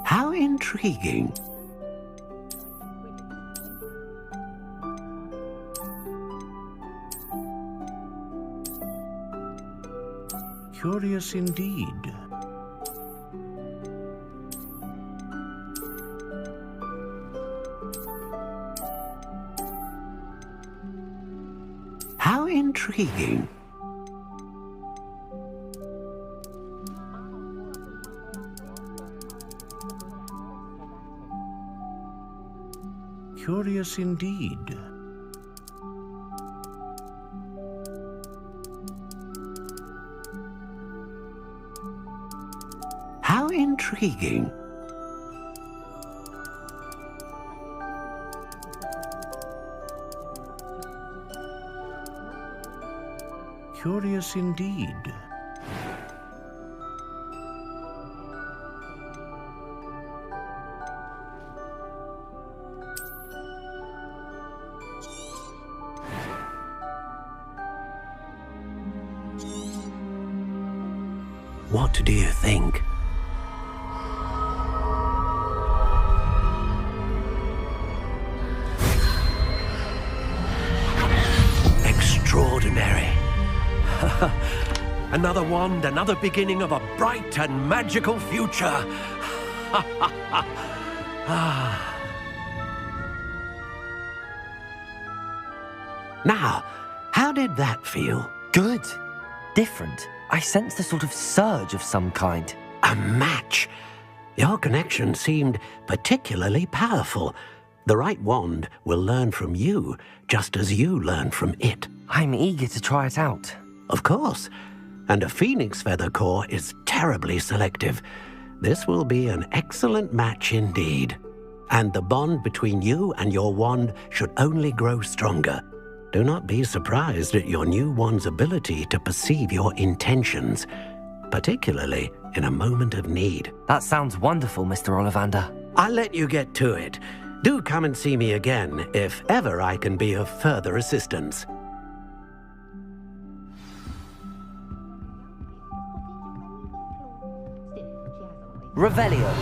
How intriguing. Curious indeed. How intriguing. Curious indeed. How intriguing. Curious indeed. What do you think? Extraordinary. Another wand, another beginning of a bright and magical future. Now, how did that feel? Good. Different. I sensed a sort of surge of some kind. A match. Your connection seemed particularly powerful. The right wand will learn from you, just as you learn from it. I'm eager to try it out. Of course. and a phoenix feather core is terribly selective. This will be an excellent match indeed. And the bond between you and your wand should only grow stronger. Do not be surprised at your new wand's ability to perceive your intentions, particularly in a moment of need. That sounds wonderful, Mr. Ollivander. I'll let you get to it. Do come and see me again if ever I can be of further assistance. Revelio.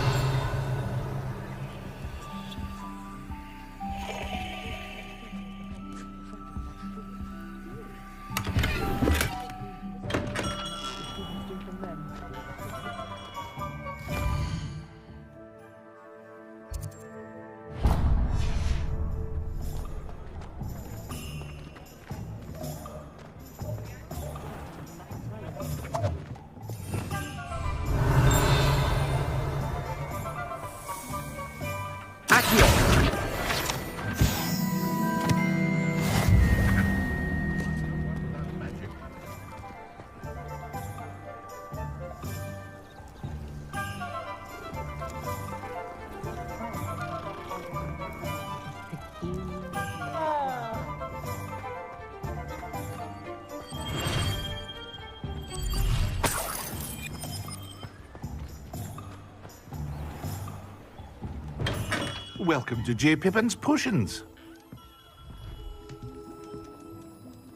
Welcome to J. Pippin's Potions.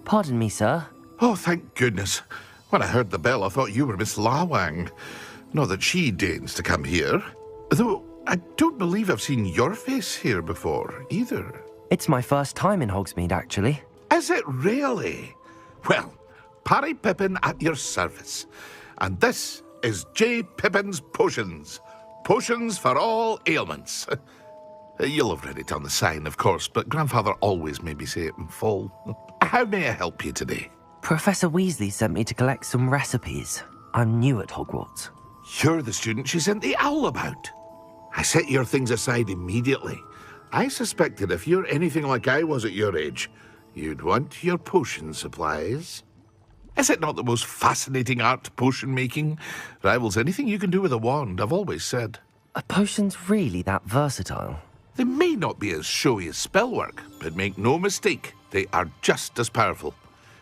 Pardon me, sir. Oh, thank goodness. When I heard the bell, I thought you were Miss Lawang. Not that she deigns to come here. Though I don't believe I've seen your face here before, either. It's my first time in Hogsmeade, actually. Is it really? Well, Parry Pippin at your service. And this is J. Pippin's Potions. Potions for all ailments. You'll have read it on the sign, of course, but Grandfather always made me say it in full. How may I help you today? Professor Weasley sent me to collect some recipes. I'm new at Hogwarts. You're the student she sent the owl about. I set your things aside immediately. I suspected if you're anything like I was at your age, you'd want your potion supplies. Is it not the most fascinating art, potion making? Rivals anything you can do with a wand, I've always said. Are potions really that versatile? They may not be as showy as spellwork, but make no mistake, they are just as powerful.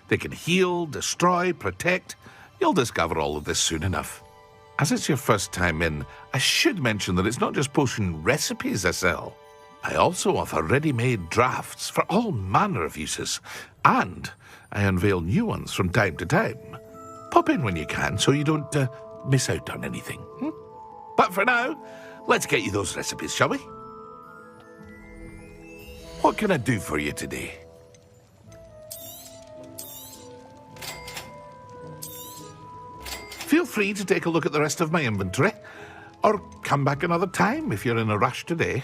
They can heal, destroy, protect. You'll discover all of this soon enough. As it's your first time in, I should mention that it's not just potion recipes I sell. I also offer ready-made drafts for all manner of uses, and I unveil new ones from time to time. Pop in when you can so you don't miss out on anything. But for now, let's get you those recipes, shall we? What can I do for you today? Feel free to take a look at the rest of my inventory, or come back another time if you're in a rush today.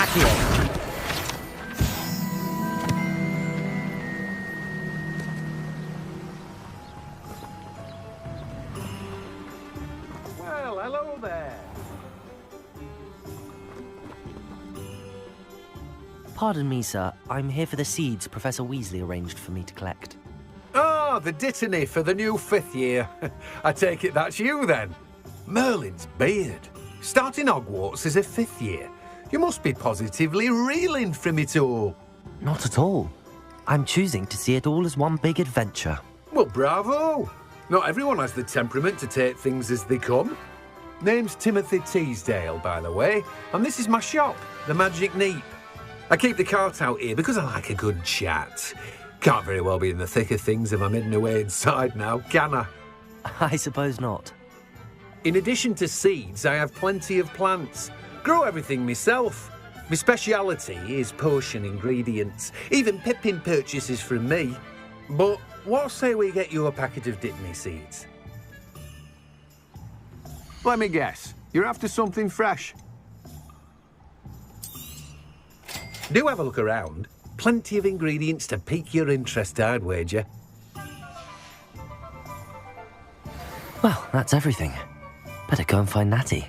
Accio! Well, hello there. Pardon me, sir. I'm here for the seeds Professor Weasley arranged for me to collect. Ah, the dittany for the new 5th year. I take it that's you, then. Merlin's beard. Starting Hogwarts as a 5th year. You must be positively reeling from it all. Not at all. I'm choosing to see it all as one big adventure. Well, bravo. Not everyone has the temperament to take things as they come. Name's Timothy Teasdale, by the way, and this is my shop, the Magic Neep. I keep the cart out here because I like a good chat. Can't very well be in the thick of things if I'm hidden away inside now, can I? I suppose not. In addition to seeds, I have plenty of plants. Grow everything myself. My speciality is potion ingredients. Even Pippin purchases from me. But what say we get you a packet of Dittany seeds? Let me guess. You're after something fresh. Do have a look around. Plenty of ingredients to pique your interest, I'd wager. Well, that's everything. Better go and find Natty.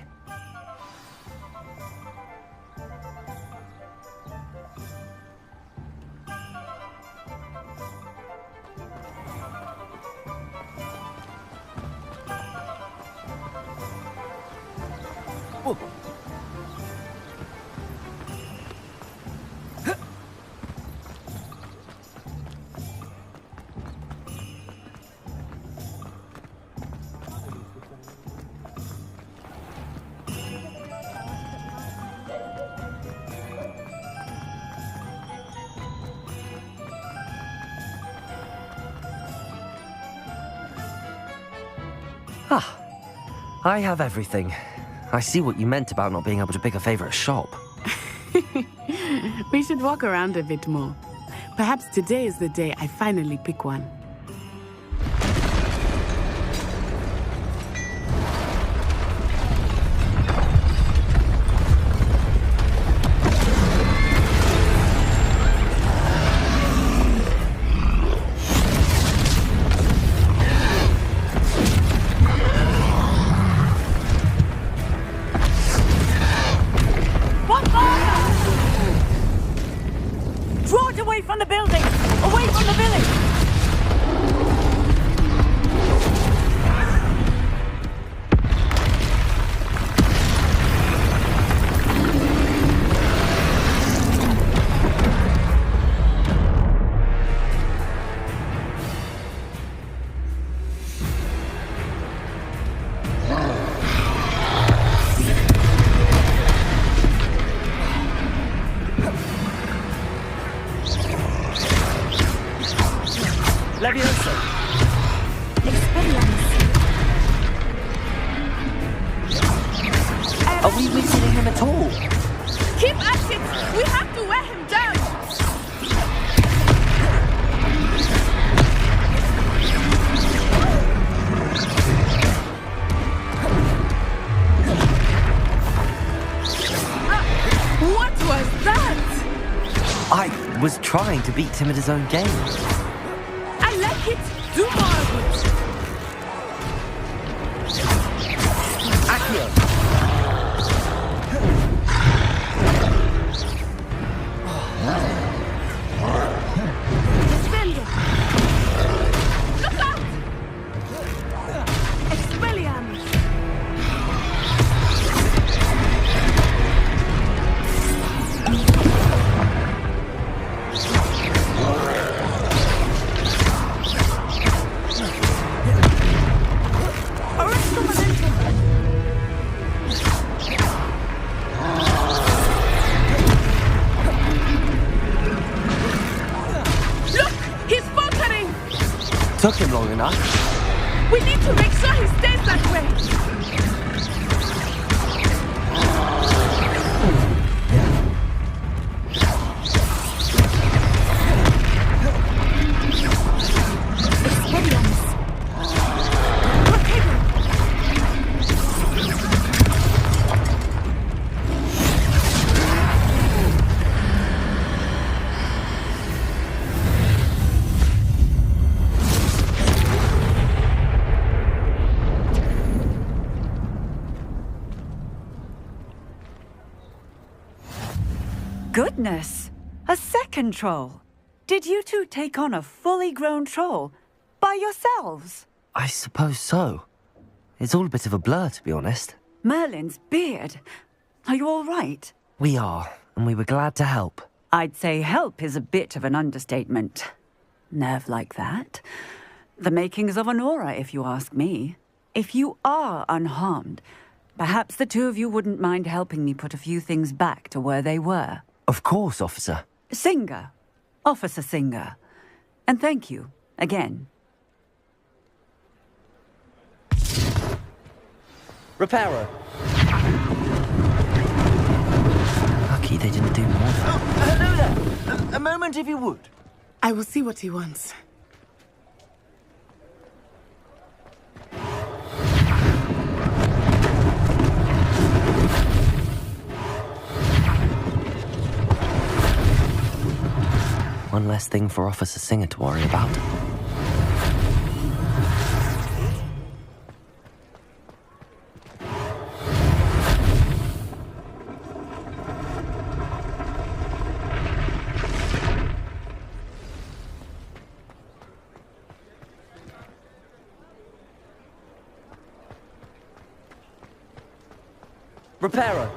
Ah, I have everything. I see what you meant about not being able to pick a favourite shop. We should walk around a bit more. Perhaps today is the day I finally pick one. Leviosa! Are we missing him at all? Keep at it! We have to wear him down! What was that? I was trying to beat him at his own game. I like it! Do more of it! Accio! Look out! Expelliarmus! Arresto momentum! Look! He's faltering! Took him long enough. We need to make sure he stays that way! Expelliarmus! Goodness! A second troll! Did you two take on a fully grown troll? By yourselves? I suppose so. It's all a bit of a blur, to be honest. Merlin's beard. Are you all right? We are, and we were glad to help. I'd say help is a bit of an understatement. Nerve like that. The makings of an aura, if you ask me. If you are unharmed, perhaps the two of you wouldn't mind helping me put a few things back to where they were. Of course, officer. Singer. Officer Singer. And thank you, again. Reparo. Lucky they didn't do more. Hello there. A moment if you would. I will see what he wants. One less thing for Officer Singer to worry about. Reparo.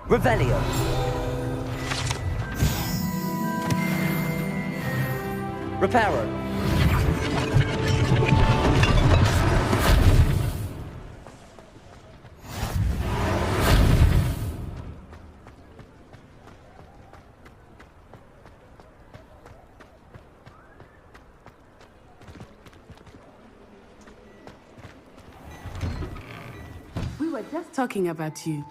Revelio. Reparo. We were just talking about you.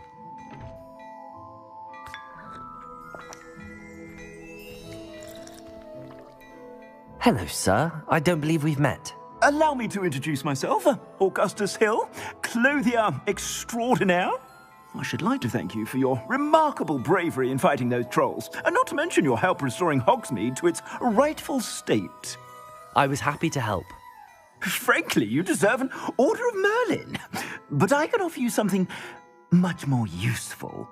Hello, sir. I don't believe we've met. Allow me to introduce myself, Augustus Hill, clothier extraordinaire. I should like to thank you for your remarkable bravery in fighting those trolls, and not to mention your help restoring Hogsmeade to its rightful state. I was happy to help. Frankly, you deserve an Order of Merlin. But I can offer you something much more useful.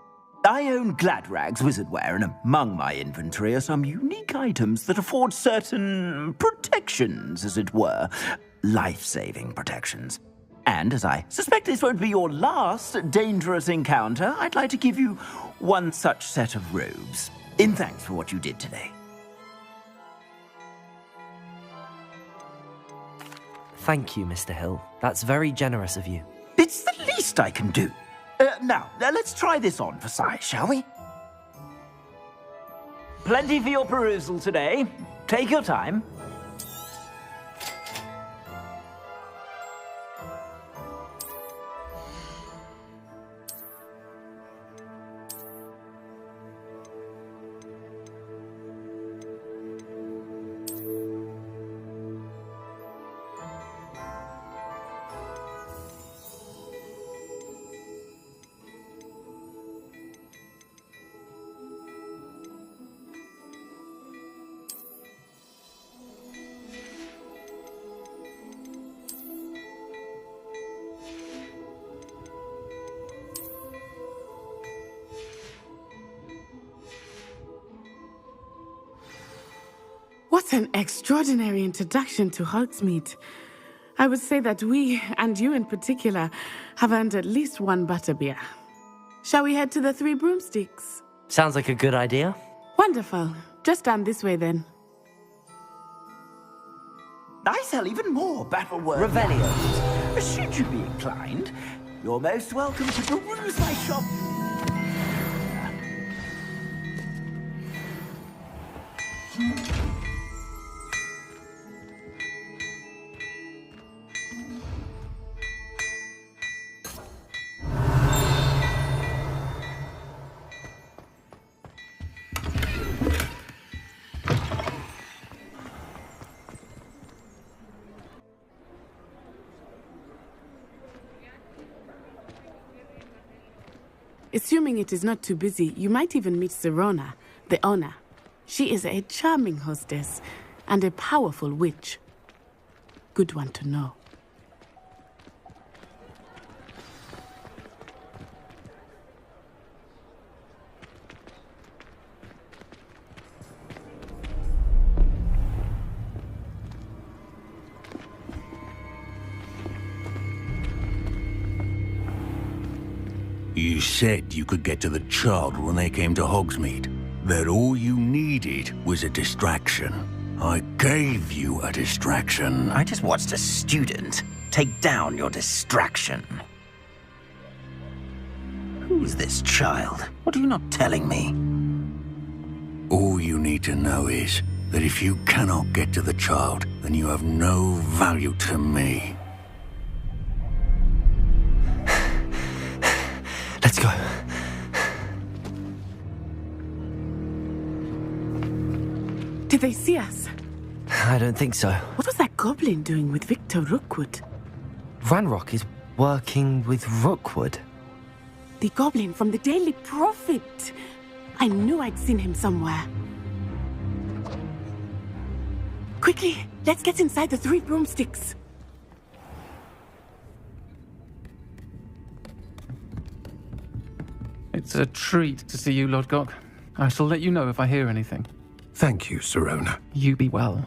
I own Gladrag's wizardware, and among my inventory are some unique items that afford certain protections, as it were. Life-saving protections. And as I suspect this won't be your last dangerous encounter, I'd like to give you one such set of robes, in thanks for what you did today. Thank you, Mr. Hill. That's very generous of you. It's the least I can do. Now, let's try this on for size, shall we? Plenty for your perusal today. Take your time. What an extraordinary introduction to Hogsmeade. I would say that we, and you in particular, have earned at least one butterbeer. Shall we head to the Three Broomsticks? Sounds like a good idea. Wonderful. Just down this way then. I sell even more battle-worthy items. Should you be inclined, you're most welcome to peruse my shop. Assuming it is not too busy, you might even meet Sirona, the owner. She is a charming hostess and a powerful witch. Good one to know. You said you could get to the child when they came to Hogsmeade. That all you needed was a distraction. I gave you a distraction. I just watched a student take down your distraction. Who's this child? What are you not telling me? All you need to know is that if you cannot get to the child, then you have no value to me. Let's go. Did they see us? I don't think so. What was that goblin doing with Victor Rookwood? Ranrock is working with Rookwood. The goblin from the Daily Prophet. I knew I'd seen him somewhere. Quickly, let's get inside the 3 broomsticks. It's a treat to see you, Lodgok. I shall let you know if I hear anything. Thank you, Sirona. You be well.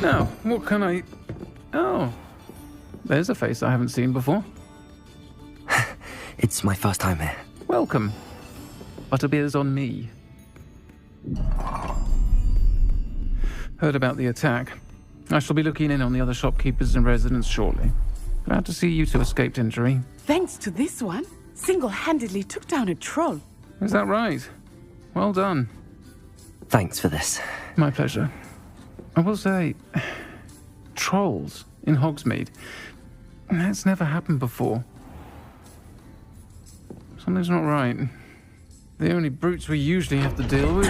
Now, what can I... Oh, there's a face I haven't seen before. It's my first time here. Welcome. Butterbeer's on me. Heard about the attack. I shall be looking in on the other shopkeepers and residents shortly. Glad to see you two escaped injury. Thanks to this one, single-handedly took down a troll. Is that right? Well done. Thanks for this. My pleasure. I will say, trolls in Hogsmeade. That's never happened before. Something's not right. The only brutes we usually have to deal with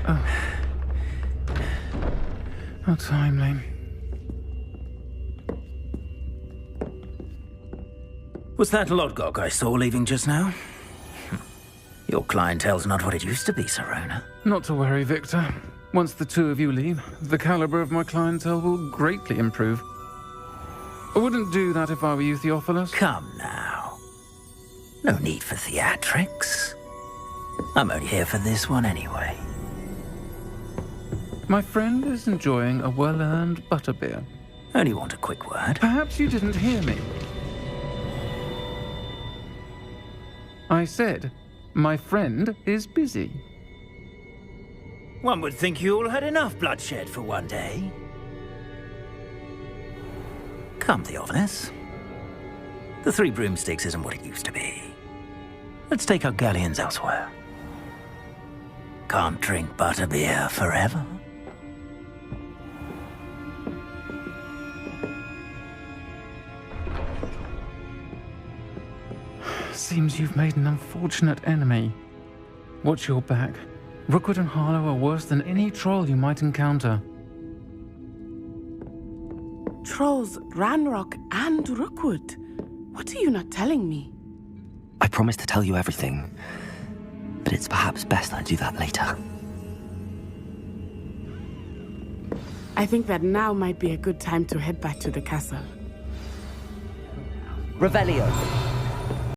are... How timely. Was that Lodgok I saw leaving just now? Your clientele's not what it used to be, Sirona. Not to worry, Victor. Once the two of you leave, the caliber of my clientele will greatly improve. I wouldn't do that if I were you, Theophilus. Come now. No need for theatrics. I'm only here for this one anyway. My friend is enjoying a well-earned butterbeer. Only want a quick word. Perhaps you didn't hear me. I said, my friend is busy. One would think you all had enough bloodshed for one day. Come, Theophilus. The 3 broomsticks isn't what it used to be. Let's take our galleons elsewhere. Can't drink butterbeer forever. Seems you've made an unfortunate enemy. Watch your back. Rookwood and Harlow are worse than any troll you might encounter. Trolls, Ranrock, and Rookwood. What are you not telling me? I promised to tell you everything, but it's perhaps best I do that later. I think that now might be a good time to head back to the castle. Revelio.